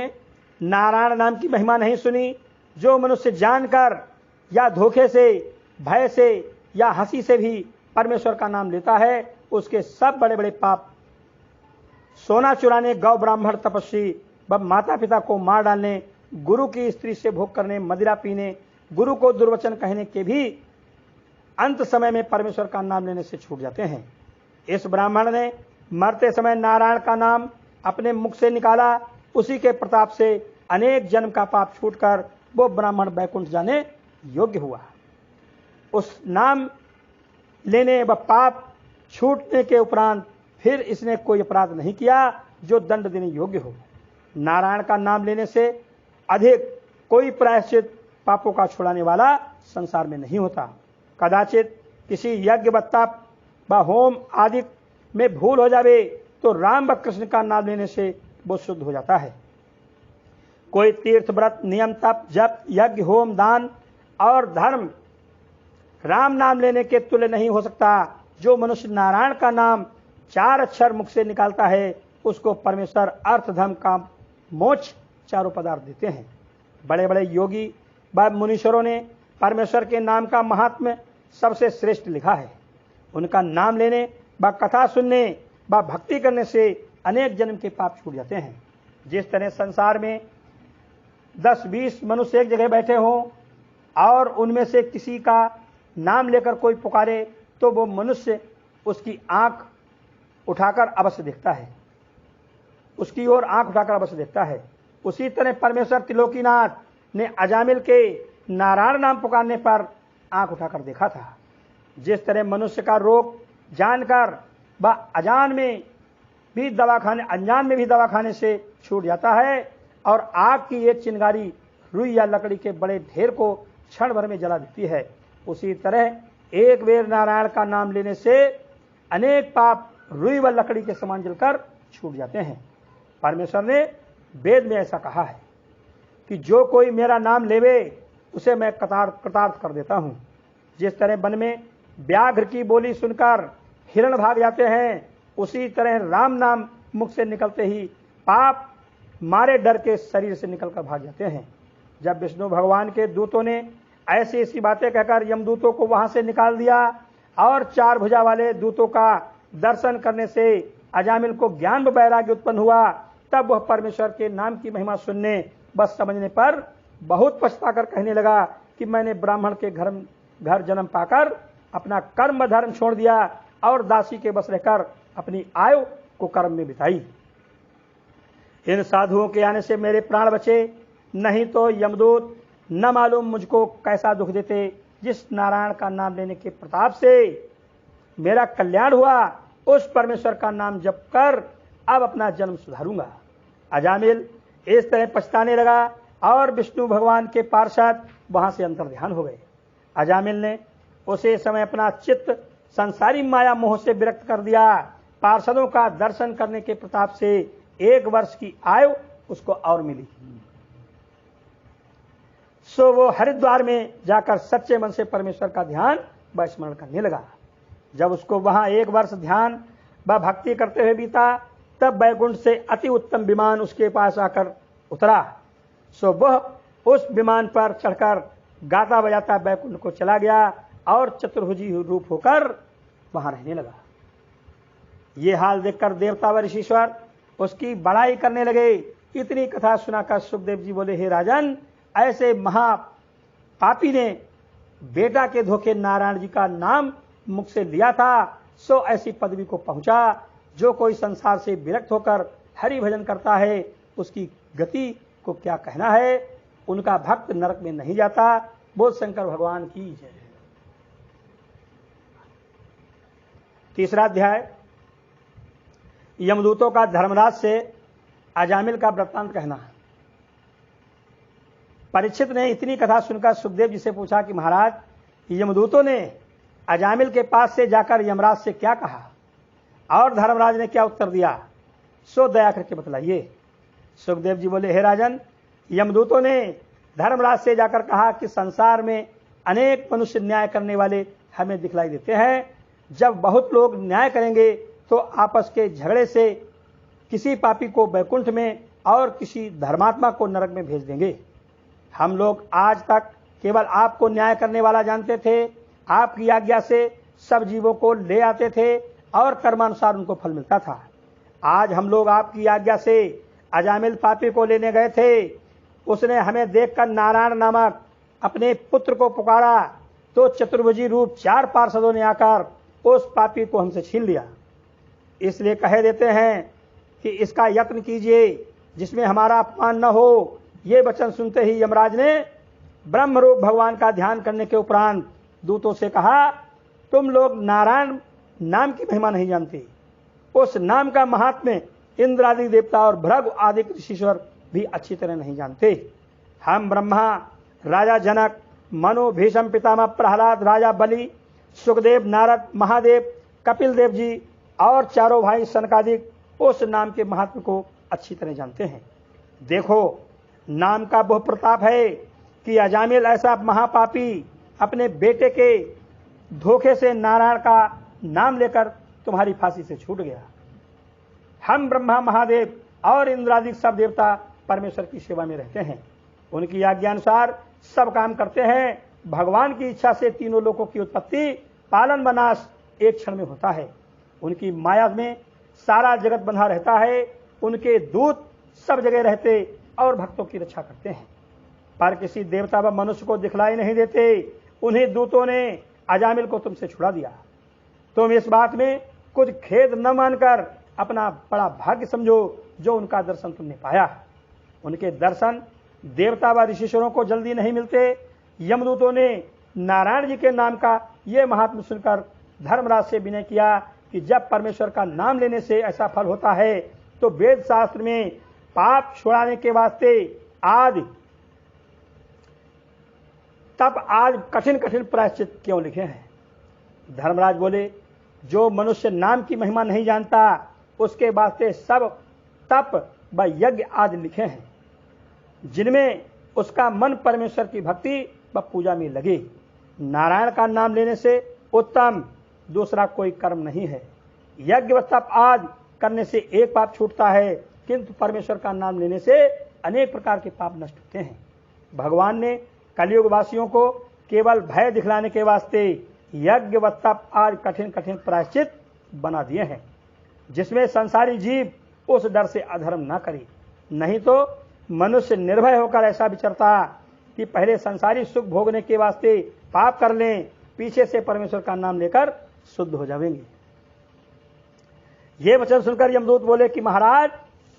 नारायण नाम की महिमा नहीं सुनी। जो मनुष्य जानकर या धोखे से, भय से या हंसी से भी परमेश्वर का नाम लेता है उसके सब बड़े बड़े पाप, सोना चुराने, गौ ब्राह्मण, तपस्वी व माता पिता को मार डालने, गुरु की स्त्री से भोग करने, मदिरा पीने, गुरु को दुर्वचन कहने के भी अंत समय में परमेश्वर का नाम लेने से छूट जाते हैं। इस ब्राह्मण ने मरते समय नारायण का नाम अपने मुख से निकाला, उसी के प्रताप से अनेक जन्म का पाप छूटकर वो ब्राह्मण बैकुंठ जाने योग्य हुआ। उस नाम लेने व पाप छूटने के उपरांत फिर इसने कोई अपराध नहीं किया जो दंड देने योग्य हो। नारायण का नाम लेने से अधिक कोई प्रायश्चित पापों का छुड़ाने वाला संसार में नहीं होता। कदाचित किसी यज्ञ व तप व होम आदि में भूल हो जावे तो राम व कृष्ण का नाम लेने से वो शुद्ध हो जाता है। कोई तीर्थ, व्रत, नियम, तप, जप, यज्ञ, होम, दान और धर्म राम नाम लेने के तुल्य नहीं हो सकता। जो मनुष्य नारायण का नाम 4 अक्षर मुख से निकालता है उसको परमेश्वर अर्थ, धर्म, काम, मोक्ष चारों पदार्थ देते हैं। बड़े बड़े योगी व मुनीश्वरों ने परमेश्वर के नाम का महात्म्य सबसे श्रेष्ठ लिखा है। उनका नाम लेने व कथा सुनने व भक्ति करने से अनेक जन्म के पाप छूट जाते हैं। जिस तरह संसार में 10-20 मनुष्य एक जगह बैठे हों और उनमें से किसी का नाम लेकर कोई पुकारे तो वो मनुष्य उसकी आंख उठाकर अवश्य देखता है, उसकी ओर आंख उठाकर अवश्य देखता है। उसी तरह परमेश्वर त्रिलोकीनाथ ने अजामिल के नारायण नाम पुकारने पर आंख उठाकर देखा था। जिस तरह मनुष्य का रोग जानकर व अनजान में भी दवाखाने से छूट जाता है और आग की एक चिंगारी रुई या लकड़ी के बड़े ढेर को क्षण भर में जला देती है, उसी तरह एक बेर नारायण का नाम लेने से अनेक पाप रुई व लकड़ी के समान जलकर छूट जाते हैं। परमेश्वर ने वेद में ऐसा कहा है कि जो कोई मेरा नाम लेवे उसे मैं कृतार्थ कर देता हूं। जिस तरह वन में व्याघ्र की बोली सुनकर हिरण भाग जाते हैं, उसी तरह राम नाम मुख से निकलते ही पाप मारे डर के शरीर से निकलकर भाग जाते हैं। जब विष्णु भगवान के दूतों ने ऐसी ऐसी बातें कहकर यमदूतों को वहां से निकाल दिया और 4 भुजा वाले दूतों का दर्शन करने से अजामिल को ज्ञान व वैराग्य उत्पन्न हुआ, तब वह परमेश्वर के नाम की महिमा सुनने बस समझने पर बहुत पछताकर कहने लगा कि मैंने ब्राह्मण के घर जन्म पाकर अपना कर्म धर्म छोड़ दिया और दासी के बस रहकर अपनी आयु को कर्म में बिताई। इन साधुओं के आने से मेरे प्राण बचे, नहीं तो यमदूत न मालूम मुझको कैसा दुख देते। जिस नारायण का नाम लेने के प्रताप से मेरा कल्याण हुआ, उस परमेश्वर का नाम जप कर अब अपना जन्म सुधारूंगा। अजामिल इस तरह पछताने लगा और विष्णु भगवान के पार्षद वहां से अंतर्ध्यान हो गए। अजामिल ने उसे समय अपना चित्त संसारी माया मोह से विरक्त कर दिया। पार्षदों का दर्शन करने के प्रताप से 1 वर्ष की आयु उसको और मिली। सो वो हरिद्वार में जाकर सच्चे मन से परमेश्वर का ध्यान व स्मरण करने लगा। जब उसको वहां 1 वर्ष ध्यान व भक्ति करते हुए बीता, तब वैकुंठ से अति उत्तम विमान उसके पास आकर उतरा। सो वह उस विमान पर चढ़कर गाता बजाता वैकुंठ को चला गया और चतुर्भुजी रूप होकर वहां रहने लगा। ये हाल देखकर देवता व ऋषीश्वर उसकी बड़ाई करने लगे। इतनी कथा सुनाकर सुखदेव जी बोले, हे राजन, ऐसे महापापी ने बेटा के धोखे नारायण जी का नाम मुख से लिया था, सो ऐसी पदवी को पहुंचा। जो कोई संसार से विरक्त होकर हरि भजन करता है उसकी गति को क्या कहना है। उनका भक्त नरक में नहीं जाता। बोल शंकर भगवान की जय। 3रा अध्याय, यमदूतों का धर्मराज से अजामिल का वृत्तांत कहना। परीक्षित ने इतनी कथा सुनकर सुखदेव जी से पूछा कि महाराज, यमदूतों ने अजामिल के पास से जाकर यमराज से क्या कहा और धर्मराज ने क्या उत्तर दिया। सो दया करके बतलाइए। सुखदेव जी बोले, हे राजन, यमदूतों ने धर्मराज से जाकर कहा कि संसार में अनेक मनुष्य न्याय करने वाले हमें दिखलाई देते हैं। जब बहुत लोग न्याय करेंगे तो आपस के झगड़े से किसी पापी को वैकुंठ में और किसी धर्मात्मा को नरक में भेज देंगे। हम लोग आज तक केवल आपको न्याय करने वाला जानते थे। आपकी आज्ञा से सब जीवों को ले आते थे और कर्मानुसार उनको फल मिलता था। आज हम लोग आपकी आज्ञा से अजामिल पापी को लेने गए थे। उसने हमें देखकर नारायण नामक अपने पुत्र को पुकारा तो चतुर्भुजी रूप 4 पार्षदों ने आकर उस पापी को हमसे छीन लिया। इसलिए कह देते हैं कि इसका यत्न कीजिए जिसमें हमारा अपमान न हो। ये वचन सुनते ही यमराज ने ब्रह्मरूप भगवान का ध्यान करने के उपरांत दूतों से कहा, तुम लोग नारायण नाम की महिमा नहीं जानते। उस नाम का महात्म्य इंद्र आदि देवता और भृगु आदि ऋषीश्वर भी अच्छी तरह नहीं जानते। हम ब्रह्मा, राजा जनक, मनु, भीष्म पितामह प्रहलाद, राजा बलि, सुखदेव, नारद, महादेव, कपिल देव जी और चारों भाई सनकादिक उस नाम के महात्म्य को अच्छी तरह जानते हैं। देखो, नाम का बहु प्रताप है कि अजामिल ऐसा महापापी अपने बेटे के धोखे से नारायण का नाम लेकर तुम्हारी फांसी से छूट गया। हम ब्रह्मा, महादेव और इंद्रादि सब देवता परमेश्वर की सेवा में रहते हैं। उनकी आज्ञा अनुसार सब काम करते हैं। भगवान की इच्छा से तीनों लोकों की उत्पत्ति, पालन, विनाश एक क्षण में होता है। उनकी माया में सारा जगत बंधा रहता है। उनके दूत सब जगह रहते और भक्तों की रक्षा करते हैं, पर किसी देवता व मनुष्य को दिखलाई नहीं देते। उन्हीं दूतों ने अजामिल को तुमसे छुड़ा दिया। तुम इस बात में कुछ खेद न मानकर अपना बड़ा भाग्य समझो जो उनका दर्शन तुमने पाया। उनके दर्शन देवता व ऋषिश्वरों को जल्दी नहीं मिलते। यमदूतों ने नारायण जी के नाम का ये महात्म्य सुनकर धर्मराज से विनय किया कि जब परमेश्वर का नाम लेने से ऐसा फल होता है तो वेद शास्त्र में पाप छुड़ाने के वास्ते आज कठिन कठिन प्रायश्चित क्यों लिखे हैं। धर्मराज बोले, जो मनुष्य नाम की महिमा नहीं जानता उसके वास्ते सब तप व यज्ञ आदि लिखे हैं, जिनमें उसका मन परमेश्वर की भक्ति व पूजा में लगे। नारायण का नाम लेने से उत्तम दूसरा कोई कर्म नहीं है। यज्ञ व तप आदि करने से एक पाप छूटता है, किंतु परमेश्वर का नाम लेने से अनेक प्रकार के पाप नष्ट होते हैं। भगवान ने कलयुग वासियों को केवल भय दिखलाने के वास्ते यज्ञ व तप आदि कठिन कठिन प्रायश्चित बना दिए हैं, जिसमें संसारी जीव उस डर से अधर्म न करे। नहीं तो मनुष्य निर्भय होकर ऐसा विचरता कि पहले संसारी सुख भोगने के वास्ते पाप कर लें, पीछे से परमेश्वर का नाम लेकर शुद्ध हो जाएंगे। ये वचन सुनकर यमदूत बोले कि महाराज,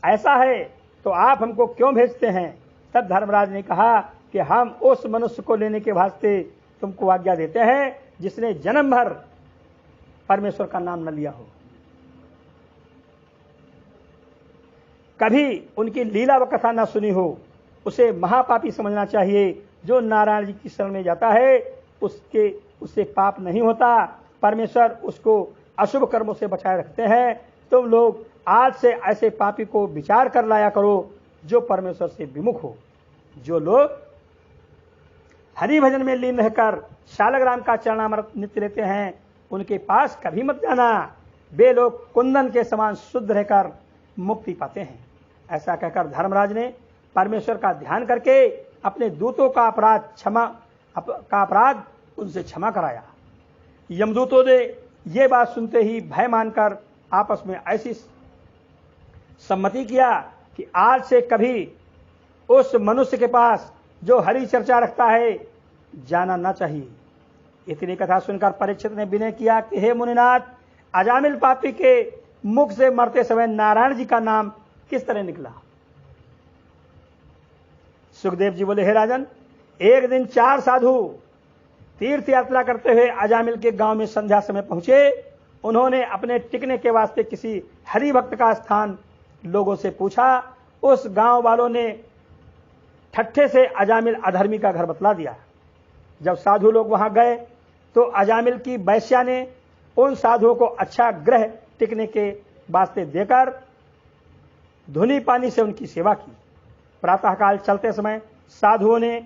ऐसा है तो आप हमको क्यों भेजते हैं। तब धर्मराज ने कहा कि हम उस मनुष्य को लेने के वास्ते तुमको आज्ञा देते हैं जिसने जन्म भर परमेश्वर का नाम न लिया हो, कभी उनकी लीला व कथा न सुनी हो। उसे महापापी समझना चाहिए। जो नारायण जी की शरण में जाता है उससे पाप नहीं होता। परमेश्वर उसको अशुभ कर्मों से बचाए रखते हैं। तुम लोग आज से ऐसे पापी को विचार कर लाया करो जो परमेश्वर से विमुख हो। जो लोग हरि भजन में लीन रहकर शालग्राम का चरणामृत नित्य लेते हैं उनके पास कभी मत जाना। वे लोग कुंदन के समान शुद्ध रहकर मुक्ति पाते हैं। ऐसा कहकर धर्मराज ने परमेश्वर का ध्यान करके अपने दूतों का अपराध उनसे क्षमा कराया। यमदूतों ने ये बात सुनते ही भय मानकर आपस में ऐसी सम्मति किया कि आज से कभी उस मनुष्य के पास जो हरि चर्चा रखता है जाना ना चाहिए। इतनी कथा सुनकर परीक्षित ने विनय किया कि हे मुनिनाथ, अजामिल पापी के मुख से मरते समय नारायण जी का नाम किस तरह निकला। सुखदेव जी बोले, हे राजन, एक दिन 4 साधु तीर्थ यात्रा करते हुए अजामिल के गांव में संध्या समय पहुंचे। उन्होंने अपने टिकने के वास्ते किसी हरि भक्त का स्थान लोगों से पूछा। उस गांव वालों ने ठट्ठे से अजामिल अधर्मी का घर बतला दिया। जब साधु लोग वहां गए तो अजामिल की वैश्या ने उन साधुओं को अच्छा ग्रह टिकने के वास्ते देकर धुनी पानी से उनकी सेवा की। प्रातःकाल चलते समय साधुओं ने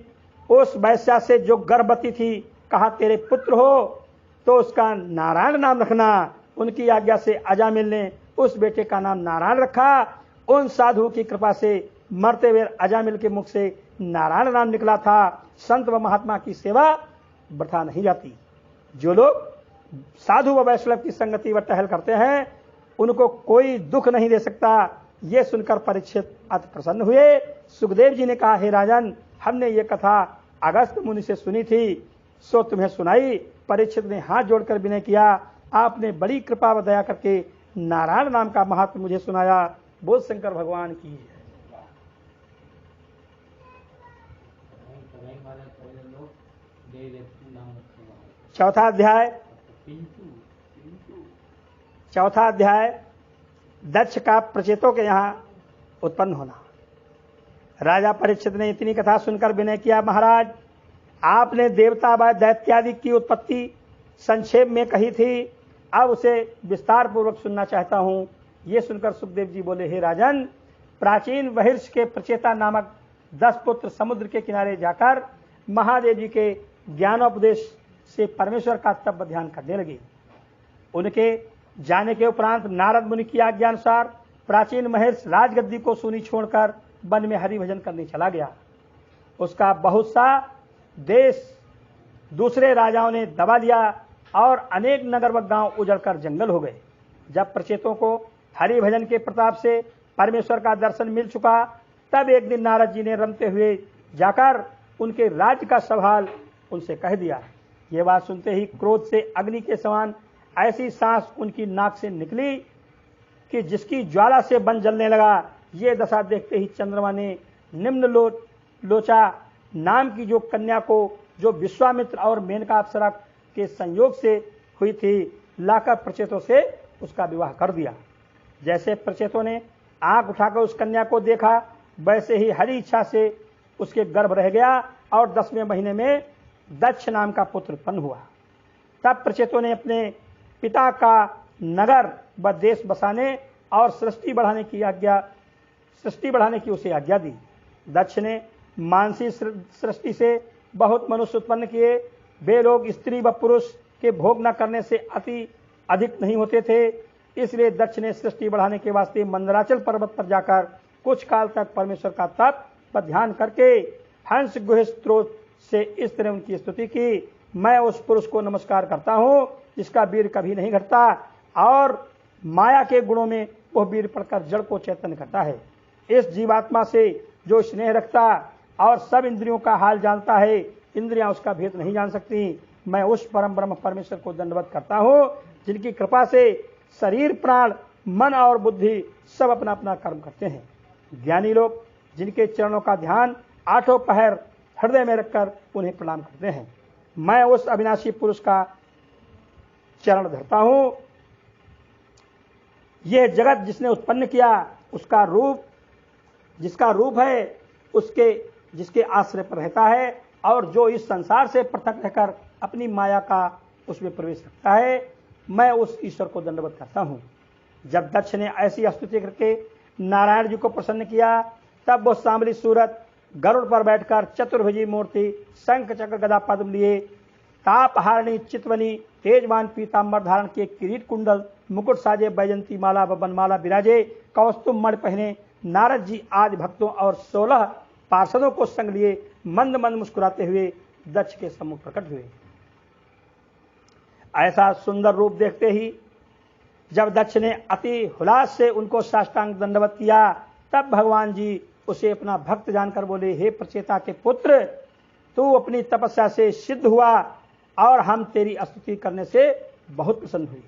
उस वैश्या से जो गर्भवती थी कहा, तेरे पुत्र हो तो उसका नारायण नाम रखना। उनकी आज्ञा से अजामिल ने उस बेटे का नाम नारायण रखा। उन साधुओं की कृपा से मरते हुए अजामिल के मुख से नारायण नाम निकला था। संत व महात्मा की सेवा वृथा नहीं जाती। जो लोग साधु व वैष्णव की संगति व टहल करते हैं उनको कोई दुख नहीं दे सकता। ये सुनकर परीक्षित अति प्रसन्न हुए। सुखदेव जी ने कहा, हे राजन, हमने ये कथा अगस्त मुनि से सुनी थी सो तुम्हें सुनाई। परीक्षित ने हाथ जोड़कर विनय किया, आपने बड़ी कृपा व दया करके नारायण नाम का महत्व मुझे सुनाया। बोल शंकर भगवान की। चौथा अध्याय दक्ष का प्रचेतों के यहां उत्पन्न होना। राजा परीक्षित ने इतनी कथा सुनकर विनय किया, महाराज आपने देवता व दैत्यादि की उत्पत्ति संक्षेप में कही थी, अब उसे विस्तार पूर्वक सुनना चाहता हूं। ये सुनकर सुखदेव जी बोले, हे राजन, प्राचीन वहिर्ष के प्रचेता नामक 10 पुत्र समुद्र के किनारे जाकर महादेव जी के ज्ञानोपदेश से परमेश्वर का तप ध्यान करने लगे। उनके जाने के उपरांत नारद मुनि की आज्ञा अनुसार प्राचीन महेश राजगद्दी को सूनी छोड़कर वन में हरि भजन करने चला गया। उसका बहुत सा देश दूसरे राजाओं ने दबा लिया और अनेक नगर व गांव उजड़कर जंगल हो गए। जब प्रचेतों को हरि भजन के प्रताप से परमेश्वर का दर्शन मिल चुका, तब एक दिन नारद जी ने रमते हुए जाकर उनके राज्य का सवाल उनसे कह दिया। ये बात सुनते ही क्रोध से अग्नि के समान ऐसी सांस उनकी नाक से निकली कि जिसकी ज्वाला से वन जलने लगा। ये दशा देखते ही चंद्रमा ने निम्न लोचा नाम की जो कन्या को, जो विश्वामित्र और मेनका अप्सरा के संयोग से हुई थी, लाकर प्रचेतों से उसका विवाह कर दिया। जैसे प्रचेतों ने आंख उठाकर उस कन्या को देखा, वैसे ही हरि इच्छा से उसके गर्भ रह गया और 10वें महीने में दक्ष नाम का पुत्र उत्पन्न हुआ। तब प्रचेतों ने अपने पिता का नगर व देश बसाने और सृष्टि बढ़ाने की उसे आज्ञा दी। दक्ष ने मानसी सृष्टि से बहुत मनुष्य उत्पन्न किए। वे लोग स्त्री व पुरुष के भोग न करने से अति अधिक नहीं होते थे। इसलिए दक्ष ने सृष्टि बढ़ाने के वास्ते मंदराचल पर्वत पर जाकर कुछ काल तक परमेश्वर का तप व ध्यान करके हंस गुह स्त्रोत से इस तरह उनकी स्तुति की, मैं उस पुरुष को नमस्कार करता हूँ जिसका वीर कभी नहीं घटता और माया के गुणों में वह वीर पड़कर जड़ को चैतन्य करता है। इस जीवात्मा से जो स्नेह रखता और सब इंद्रियों का हाल जानता है, इंद्रियां उसका भेद नहीं जान सकती। मैं उस परम ब्रह्म परमेश्वर को दंडवत करता हूँ जिनकी कृपा से शरीर, प्राण, मन और बुद्धि सब अपना अपना कर्म करते हैं। ज्ञानी लोग जिनके चरणों का ध्यान आठों पहर हृदय में रखकर उन्हें प्रणाम करते हैं। मैं उस अविनाशी पुरुष का चरण धरता हूं। यह जगत जिसने उत्पन्न किया, उसका रूप जिसका रूप है उसके जिसके आश्रय पर रहता है और जो इस संसार से पृथक रहकर अपनी माया का उसमें प्रवेश रखता है, मैं उस ईश्वर को दंडवत करता हूं। जब दक्ष ने ऐसी स्तुति करके नारायण जी को प्रसन्न किया, तब वो सांवली सूरत गरुड़ पर बैठकर चतुर्भुजी मूर्ति शंख चक्र गदा पद्म लिए तापहारिणी चितवनी तेजवान पीताम्बर धारण के किरीट कुंडल मुकुट साजे बैजंती माला व बनमाला विराजे कौस्तुभ मणि पहने नारद जी आदि भक्तों और 16 पार्षदों को संग लिए मंद मंद मुस्कुराते हुए दक्ष के सम्मुख प्रकट हुए। ऐसा सुंदर रूप देखते ही जब दक्ष ने अति हुलास से उनको साष्टांग दंडवत किया, तब भगवान जी उसे अपना भक्त जानकर बोले, हे प्रचेता के पुत्र, तू अपनी तपस्या से सिद्ध हुआ और हम तेरी स्तुति करने से बहुत प्रसन्न हुए।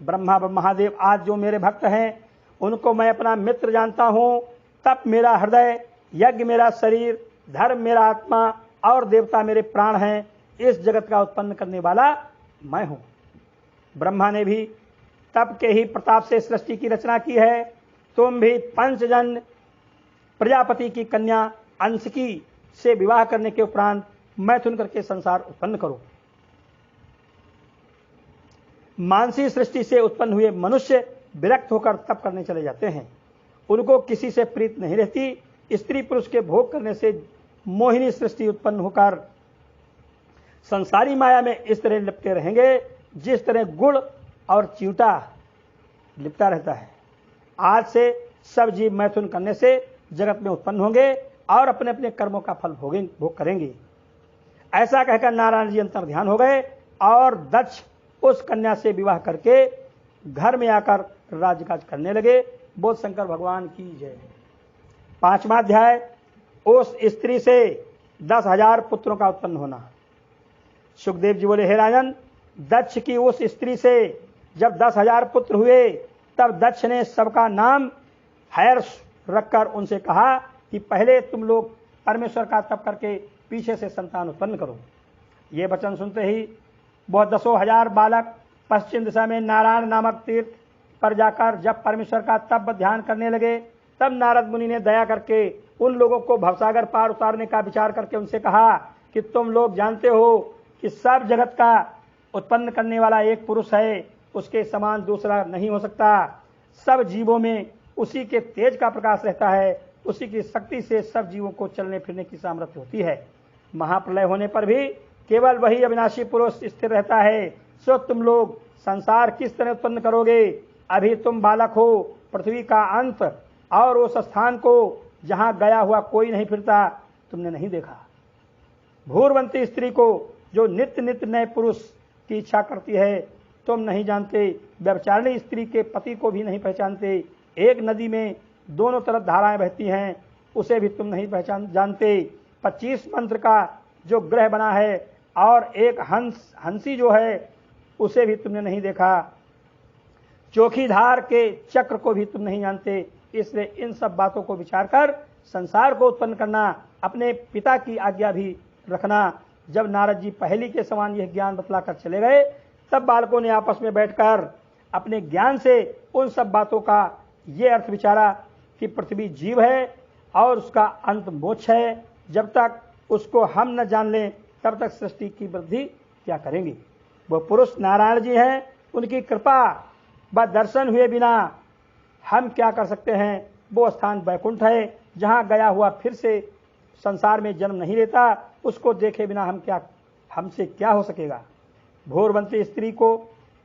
ब्रह्मा व महादेव आज जो मेरे भक्त हैं उनको मैं अपना मित्र जानता हूं। तप मेरा हृदय, यज्ञ मेरा शरीर, धर्म मेरा आत्मा और देवता मेरे प्राण हैं। इस जगत का उत्पन्न करने वाला मैं हूं। ब्रह्मा ने भी तप के ही प्रताप से सृष्टि की रचना की है। तुम भी पंचजन प्रजापति की कन्या अंशकी से विवाह करने के उपरांत मैथुन करके संसार उत्पन्न करो। मानसी सृष्टि से उत्पन्न हुए मनुष्य विरक्त होकर तप करने चले जाते हैं। उनको किसी से प्रीत नहीं रहती। स्त्री पुरुष के भोग करने से मोहिनी सृष्टि उत्पन्न होकर संसारी माया में इस तरह लिपटे रहेंगे जिस तरह गुड़ और चिवटा लिपटा रहता है। आज से सब जीव मैथुन करने से जगत में उत्पन्न होंगे और अपने अपने कर्मों का फल भोग करेंगे। ऐसा कहकर नारायण जी अंतर ध्यान हो गए और दक्ष उस कन्या से विवाह करके घर में आकर राजकाज करने लगे। बोल शंकर भगवान की जय। 5वां अध्याय, उस स्त्री से 10,000 पुत्रों का उत्पन्न होना। सुखदेव जी बोले, हे राजन, दक्ष की उस स्त्री से जब 10,000 पुत्र हुए तब दक्ष ने सबका नाम हर्ष रखकर उनसे कहा कि पहले तुम लोग परमेश्वर का तप करके पीछे से संतान उत्पन्न करो। ये वचन सुनते ही वह 10,000 बालक पश्चिम दिशा में नारायण नामक तीर्थ पर जाकर जब परमेश्वर का तप ध्यान करने लगे तब नारद मुनि ने दया करके उन लोगों को भवसागर पार उतारने का विचार करके उनसे कहा कि तुम लोग जानते हो कि सब जगत का उत्पन्न करने वाला एक पुरुष है, उसके समान दूसरा नहीं हो सकता। सब जीवों में उसी के तेज का प्रकाश रहता है, उसी की शक्ति से सब जीवों को चलने फिरने की सामर्थ्य होती है। महाप्रलय होने पर भी केवल वही अविनाशी पुरुष स्थिर रहता है। सो तुम लोग संसार किस तरह उत्पन्न करोगे? अभी तुम बालक हो, पृथ्वी का अंत और उस स्थान को जहां गया हुआ कोई नहीं फिरता तुमने नहीं देखा। भूरवंती स्त्री को जो नित्य नित्य नए पुरुष की इच्छा करती है तुम नहीं जानते। व्यभिचारिणी स्त्री के पति को भी नहीं पहचानते। एक नदी में दोनों तरफ धाराएं बहती हैं, उसे भी तुम नहीं जानते। 25 मंत्र का जो ग्रह बना है और एक हंसी जो है उसे भी तुमने नहीं देखा। चोखी धार के चक्र को भी तुम नहीं जानते। इसलिए इन सब बातों को विचार कर संसार को उत्पन्न करना, अपने पिता की आज्ञा भी रखना। जब नारद जी पहली के समान यह ज्ञान बतलाकर चले गए तब बालकों ने आपस में बैठकर अपने ज्ञान से उन सब बातों का ये अर्थ विचारा कि पृथ्वी जीव है और उसका अंत मोक्ष है। जब तक उसको हम न जान लें तब तक सृष्टि की वृद्धि क्या करेंगे। वो पुरुष नारायण जी हैं, उनकी कृपा व दर्शन हुए बिना हम क्या कर सकते हैं। वो स्थान वैकुंठ है जहाँ गया हुआ फिर से संसार में जन्म नहीं लेता। उसको देखे बिना हमसे क्या हो सकेगा। भोरवंती स्त्री को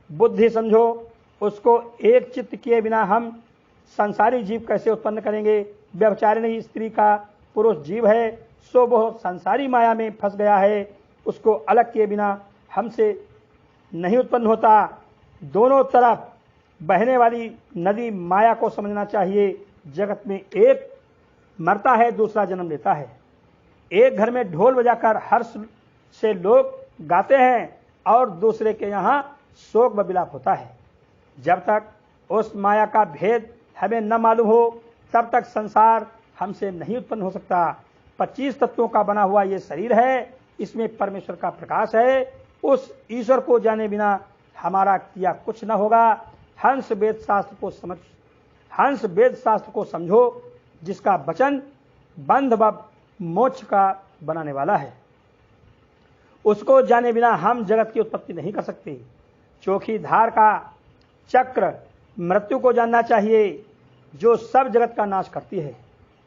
बुद्धि समझो, उसको एक चित्त किए बिना हम संसारी जीव कैसे उत्पन्न करेंगे। व्यभिचारिणी स्त्री का पुरुष जीव है, सो वह संसारी माया में फंस गया है, उसको अलग किए बिना हमसे नहीं उत्पन्न होता। दोनों तरफ बहने वाली नदी माया को समझना चाहिए। जगत में एक मरता है, दूसरा जन्म लेता है। एक घर में ढोल बजाकर हर्ष से लोग गाते हैं और दूसरे के यहाँ शोक व विलाप होता है। जब तक उस माया का भेद हमें न मालूम हो तब तक संसार हमसे नहीं उत्पन्न हो सकता। 25 तत्वों का बना हुआ ये शरीर है, इसमें परमेश्वर का प्रकाश है। उस ईश्वर को जाने बिना हमारा किया कुछ न होगा। हंस वेद शास्त्र को समझो, जिसका वचन बंध व मोक्ष का बनाने वाला है। उसको जाने बिना हम जगत की उत्पत्ति नहीं कर सकते। चोखी धार का चक्र मृत्यु को जानना चाहिए, जो सब जगत का नाश करती है।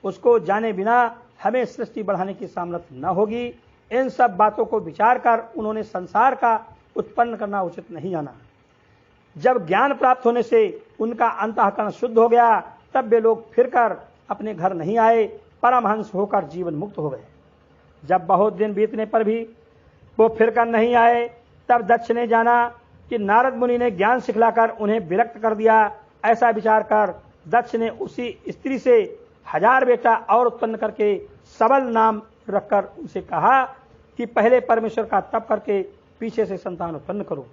उसको जाने बिना हमें सृष्टि बढ़ाने की सामर्थ्य न होगी। इन सब बातों को विचार कर उन्होंने संसार का उत्पन्न करना उचित नहीं जाना। जब ज्ञान प्राप्त होने से उनका अंतःकरण शुद्ध हो गया तब वे लोग फिरकर अपने घर नहीं आए, परमहंस होकर जीवन मुक्त हो गए। जब बहुत दिन बीतने पर भी वो फिरकर नहीं आए तब दक्ष ने जाना कि नारद मुनि ने ज्ञान सिखलाकर उन्हें विरक्त कर दिया। ऐसा विचार कर दक्ष ने उसी स्त्री से 1000 बेटा और उत्पन्न करके सबल नाम रखकर उनसे कहा कि पहले परमेश्वर का तप करके पीछे से संतान उत्पन्न करो।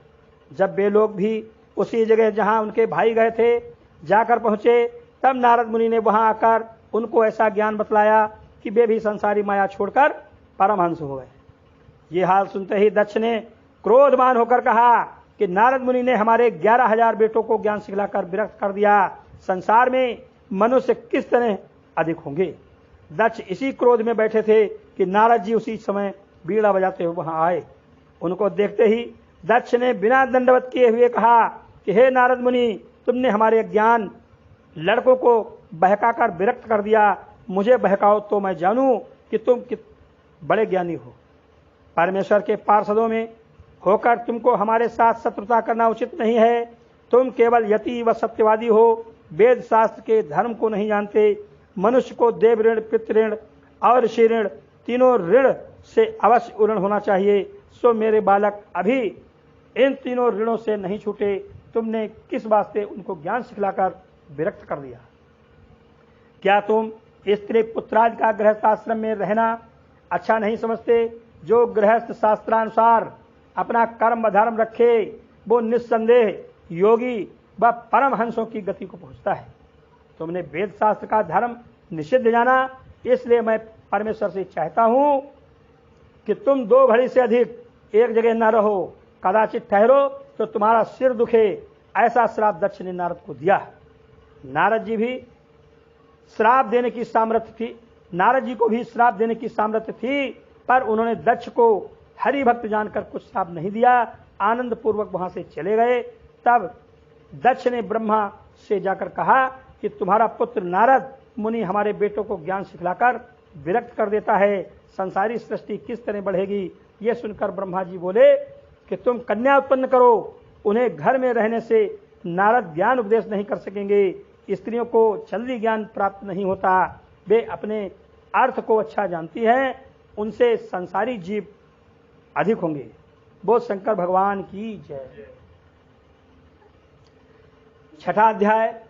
जब वे लोग भी उसी जगह जहां उनके भाई गए थे जाकर पहुंचे तब नारद मुनि ने वहां आकर उनको ऐसा ज्ञान बतलाया कि वे भी संसारी माया छोड़कर परमहंस हो गए। ये हाल सुनते ही दक्ष ने क्रोधमान होकर कहा कि नारद मुनि ने हमारे 11,000 बेटों को ज्ञान सिखलाकर विरक्त कर दिया। संसार में मनुष्य किस तरह अधिक होंगे। दक्ष इसी क्रोध में बैठे थे कि नारद जी उसी समय बीड़ा बजाते हुए वहां आए। उनको देखते ही दक्ष ने बिना दंडवत किए हुए कहा कि हे नारद मुनि, तुमने हमारे ज्ञान लड़कों को बहकाकर विरक्त कर दिया। मुझे बहकाओ तो मैं जानूं कि तुम बड़े ज्ञानी हो। परमेश्वर के पार्षदों में होकर तुमको हमारे साथ शत्रुता करना उचित नहीं है। तुम केवल यति व सत्यवादी हो, वेद शास्त्र के धर्म को नहीं जानते। मनुष्य को देव ऋण, पितृ ऋण और ऋषि ऋण, तीनों ऋण से अवश्य उऋण होना चाहिए। सो मेरे बालक, अभी इन तीनों ऋणों से नहीं छूटे। तुमने किस वास्ते उनको ज्ञान सिखलाकर विरक्त कर दिया? क्या तुम स्त्री पुत्रादि का गृहस्थ आश्रम में रहना अच्छा नहीं समझते? जो गृहस्थ शास्त्रानुसार अपना कर्म धर्म रखे वो निस्संदेह योगी व परमहंसों की गति को पहुंचता है। तुमने वेद शास्त्र का धर्म निषिद्ध जाना, इसलिए मैं परमेश्वर से चाहता हूं कि तुम 2 घड़ी से अधिक एक जगह न रहो। कदाचित ठहरो तो तुम्हारा सिर दुखे। ऐसा श्राप दक्ष ने नारद को दिया। नारद जी भी श्राप देने की सामर्थ्य थी, नारद जी को भी श्राप देने की सामर्थ्य थी, पर उन्होंने दक्ष को हरि भक्त जानकर कुछ श्राप नहीं दिया। आनंद पूर्वक वहां से चले गए। तब दक्ष ने ब्रह्मा से जाकर कहा कि तुम्हारा पुत्र नारद मुनि हमारे बेटों को ज्ञान सिखलाकर विरक्त कर देता है। संसारी सृष्टि किस तरह बढ़ेगी? ये सुनकर ब्रह्मा जी बोले कि तुम कन्या उत्पन्न करो। उन्हें घर में रहने से नारद ज्ञान उपदेश नहीं कर सकेंगे। स्त्रियों को जल्दी ज्ञान प्राप्त नहीं होता। वे अपने अर्थ को अच्छा जानती हैं, उनसे संसारी जीव अधिक होंगे। वो शंकर भगवान की जय। 6ठा अध्याय,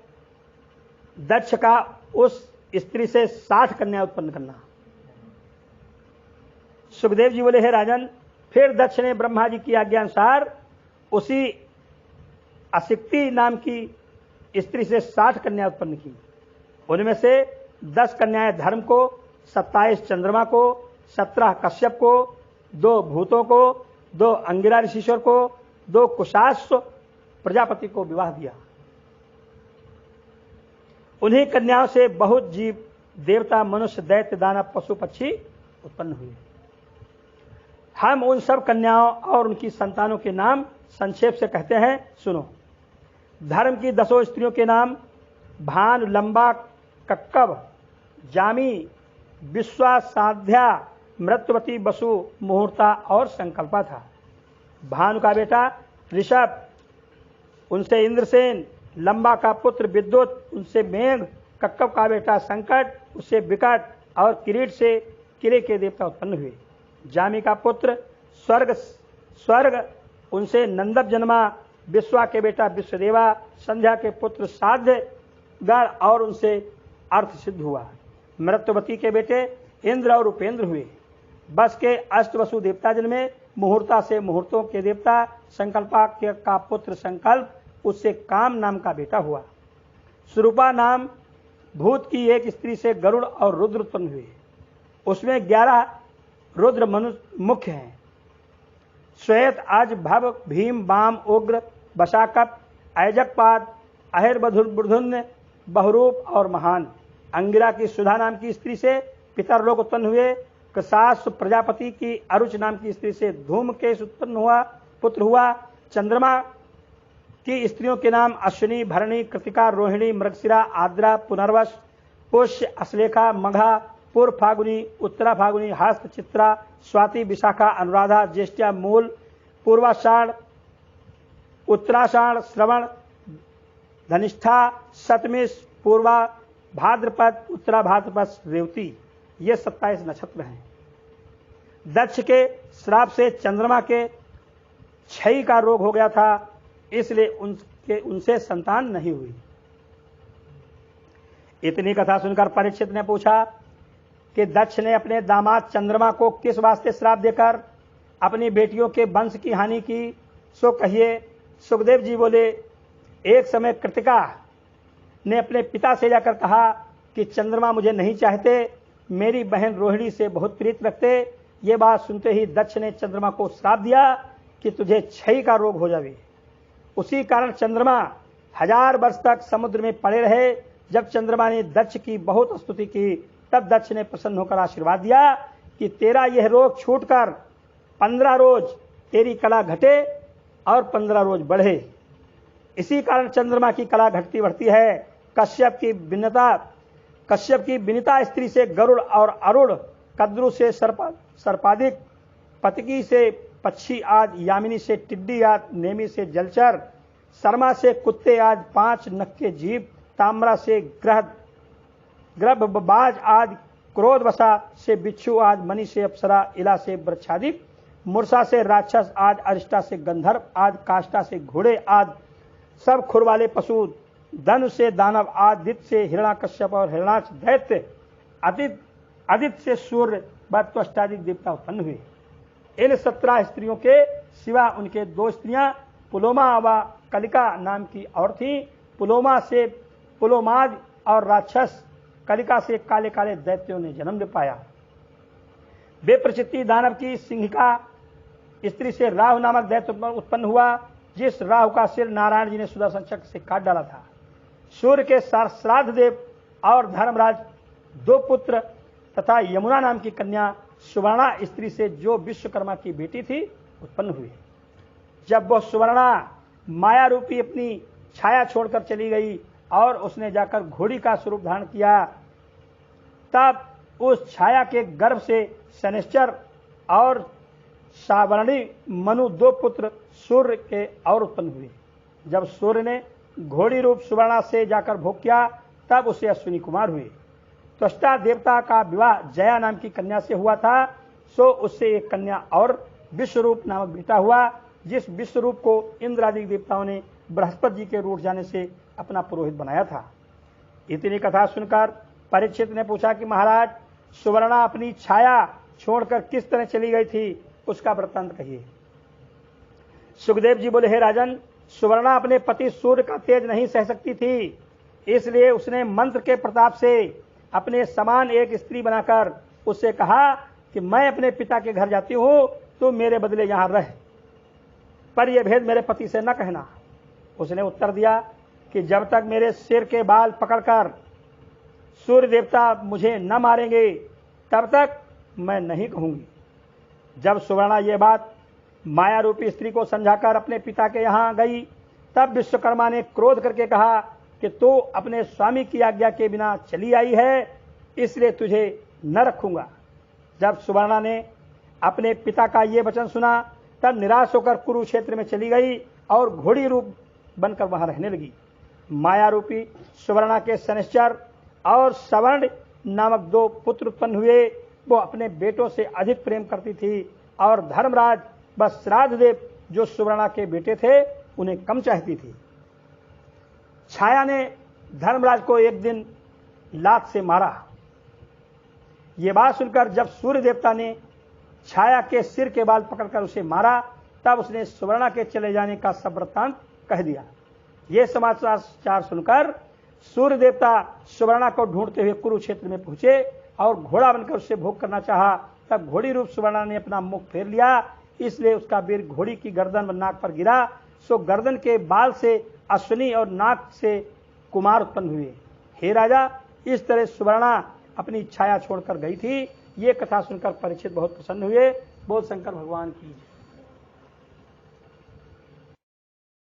दक्ष का उस स्त्री से 60 कन्या उत्पन्न करना। सुखदेव जी बोले, हे राजन, फिर दक्ष ने ब्रह्मा जी की आज्ञा अनुसार उसी असिक्ति नाम की स्त्री से 60 कन्या उत्पन्न की। उनमें से 10 कन्याएं धर्म को, 27 चंद्रमा को, 17 कश्यप को, 2 भूतों को, 2 अंगिरा ऋषिश्वर को, 2 कुशाश्व प्रजापति को विवाह दिया। उन्हीं कन्याओं से बहुत जीव, देवता, मनुष्य, दैत्य, दानव, पशु, पक्षी उत्पन्न हुए। हम उन सब कन्याओं और उनकी संतानों के नाम संक्षेप से कहते हैं, सुनो। धर्म की 10 स्त्रियों के नाम भानु, लंबा, कक्कव, जामी, विश्वा, साध्या, मृत्युवती, बसु, मुहूर्ता और संकल्पा था। भानु का बेटा ऋषभ, उनसे इंद्रसेन, लंबा का पुत्र विद्युत, उनसे मेघ, कक्कव का बेटा संकट, उससे विकट और किरीट से किरे के देवता उत्पन्न हुए। जामी का पुत्र स्वर्ग, उनसे नंदब जन्मा, विश्वा के बेटा विश्वदेवा, संध्या के पुत्र साध्य गण और उनसे अर्थ सिद्ध हुआ। मृत्युवती के बेटे इंद्र और उपेंद्र हुए। बस के अष्टवसु देवता जन्मे, मुहूर्ता से मुहूर्तों के देवता, संकल्पा का पुत्र संकल्प, उससे काम नाम का बेटा हुआ। स्वरूपा नाम भूत की एक स्त्री से गरुड़ और रुद्र उत्पन्न हुए। उसमें 11 रुद्र मनुष्य मुख्य हैं। श्वेत, अज, भव, भीम, बाम, उग्र, बशाकप, ऐजकपाद, अहिर्बुधुन्य, बहुरूप और महान। अंगिरा की सुधा नाम की स्त्री से पितर लोग उत्पन्न हुए। कृशास प्रजापति की अरुच नाम की स्त्री से धूमकेश उत्पन्न हुआ, पुत्र हुआ। चंद्रमा की स्त्रियों के नाम अश्विनी, भरणी, कृतिका, रोहिणी, मृगशिरा, आद्रा, पुनर्वश, पुष्य, अश्लेखा, मघा, पूर्व फागुनी, उत्तरा फागुनी, हस्त, चित्रा, स्वाति, विशाखा, अनुराधा, ज्येष्ठा, मूल, पूर्वाषाढ़, उत्तराषाढ़, श्रवण, धनिष्ठा, शतमिश, पूर्वा, भाद्रपद, उत्तरा भाद्रपद, रेवती। ये 27 नक्षत्र हैं। दक्ष के श्राप से चंद्रमा के क्षय का रोग हो गया था, इसलिए उनसे संतान नहीं हुई। इतनी कथा सुनकर परीक्षित ने पूछा कि दक्ष ने अपने दामाद चंद्रमा को किस वास्ते श्राप देकर अपनी बेटियों के वंश की हानि की, सो कहिए। सुखदेव जी बोले, एक समय कृतिका ने अपने पिता से जाकर कहा कि चंद्रमा मुझे नहीं चाहते, मेरी बहन रोहिणी से बहुत प्रीत रखते। ये बात सुनते ही दक्ष ने चंद्रमा को श्राप दिया कि तुझे क्षय का रोग हो जावे। उसी कारण चंद्रमा 1000 वर्ष तक समुद्र में पड़े रहे। जब चंद्रमा ने दक्ष की बहुत स्तुति की, तब दक्ष ने प्रसन्न होकर आशीर्वाद दिया कि तेरा यह रोग छूटकर 15 रोज तेरी कला घटे और 15 रोज बढ़े। इसी कारण चंद्रमा की कला घटती बढ़ती है। कश्यप की विनिता स्त्री से गरुड़ और अरुण, कद्रु से सर्पाधिक, पतकी से पक्षी आज, यामिनी से टिड्डी आज, नेमी से जलचर, शर्मा से कुत्ते आज, 5 नख के जीव, ताम्रा से ग्रभबाज आज, क्रोधवशा से बिच्छू आज, मणि से अप्सरा, इला से वृक्षाधिक, मूर्छा से राक्षस आज, अरिष्टा से गंधर्व आज, काष्ठा से घोड़े आज, सब खुर वाले पशु, धनु से दानव आज, दित से हिरण्याकश्यप और हिरणाक्ष दैत्य, आदित्य से सूर्य व त्वष्टादिक देवता उत्पन्न हुए। इन 17 स्त्रियों के सिवा उनके 2 स्त्रियां पुलोमा व कलिका नाम की और थी। पुलोमा से पुलोमाद और राक्षस, कलिका से काले काले दैत्यों ने जन्म ले पाया। वे प्रचित्ति दानव की सिंहिका स्त्री से राहु नामक दैत्य उत्पन्न हुआ, जिस राहु का सिर नारायण जी ने सुदर्शन चक्र से काट डाला था। सूर्य के श्राद्ध देव और धर्मराज 2 पुत्र तथा यमुना नाम की कन्या सुवर्णा स्त्री से, जो विश्वकर्मा की बेटी थी, उत्पन्न हुए। जब वह सुवर्णा माया रूपी अपनी छाया छोड़कर चली गई और उसने जाकर घोड़ी का स्वरूप धारण किया, तब उस छाया के गर्भ से शनिश्चर और सावर्णी मनु 2 पुत्र सूर्य के और उत्पन्न हुए। जब सूर्य ने घोड़ी रूप सुवर्णा से जाकर भोग किया, तब उसे अश्विनी कुमार हुए। त्वष्टा देवता का विवाह जया नाम की कन्या से हुआ था, सो उससे एक कन्या और विश्वरूप नामक बेटा हुआ, जिस विश्वरूप को इंद्रादि देवताओं ने बृहस्पति जी के रूठ जाने से अपना पुरोहित बनाया था। इतनी कथा सुनकर परीक्षित ने पूछा कि महाराज, सुवर्णा अपनी छाया छोड़कर किस तरह चली गई थी, उसका वृत्तांत कहिए। सुखदेव जी बोले, हे राजन, सुवर्णा अपने पति सूर्य का तेज नहीं सह सकती थी, इसलिए उसने मंत्र के प्रताप से अपने समान एक स्त्री बनाकर उससे कहा कि मैं अपने पिता के घर जाती हूं, तो मेरे बदले यहां रह, पर यह भेद मेरे पति से न कहना। उसने उत्तर दिया कि जब तक मेरे सिर के बाल पकड़कर सूर्य देवता मुझे न मारेंगे, तब तक मैं नहीं कहूंगी। जब सुवर्णा यह बात माया रूपी स्त्री को समझाकर अपने पिता के यहां गई, तब विश्वकर्मा ने क्रोध करके कहा कि तू अपने स्वामी की आज्ञा के बिना चली आई है, इसलिए तुझे न रखूंगा। जब सुवर्णा ने अपने पिता का ये वचन सुना, तब निराश होकर कुरुक्षेत्र में चली गई और घोड़ी रूप बनकर वहां रहने लगी। माया रूपी सुवर्णा के शनिश्चर और सवर्ण नामक 2 पुत्र उत्पन्न हुए। वो अपने बेटों से अधिक प्रेम करती थी और धर्मराज व श्राद्ध देव, जो सुवर्णा के बेटे थे, उन्हें कम चाहती थी। छाया ने धर्मराज को एक दिन लात से मारा। ये बात सुनकर जब सूर्य देवता ने छाया के सिर के बाल पकड़कर उसे मारा, तब उसने सुवर्णा के चले जाने का सब वृत्तांत कह दिया। ये समाचार सुनकर सूर्य देवता सुवर्णा को ढूंढते हुए कुरुक्षेत्र में पहुंचे और घोड़ा बनकर उससे भोग करना चाहा। तब घोड़ी रूप सुवर्णा ने अपना मुख फेर लिया, इसलिए उसका वीर घोड़ी की गर्दन व नाक पर गिरा। सो गर्दन के बाल से अश्विनी और नाक से कुमार उत्पन्न हुए। हे राजा, इस तरह सुवर्णा अपनी छाया छोड़कर गई थी। ये कथा सुनकर परीक्षित बहुत प्रसन्न हुए। बोल शंकर भगवान की।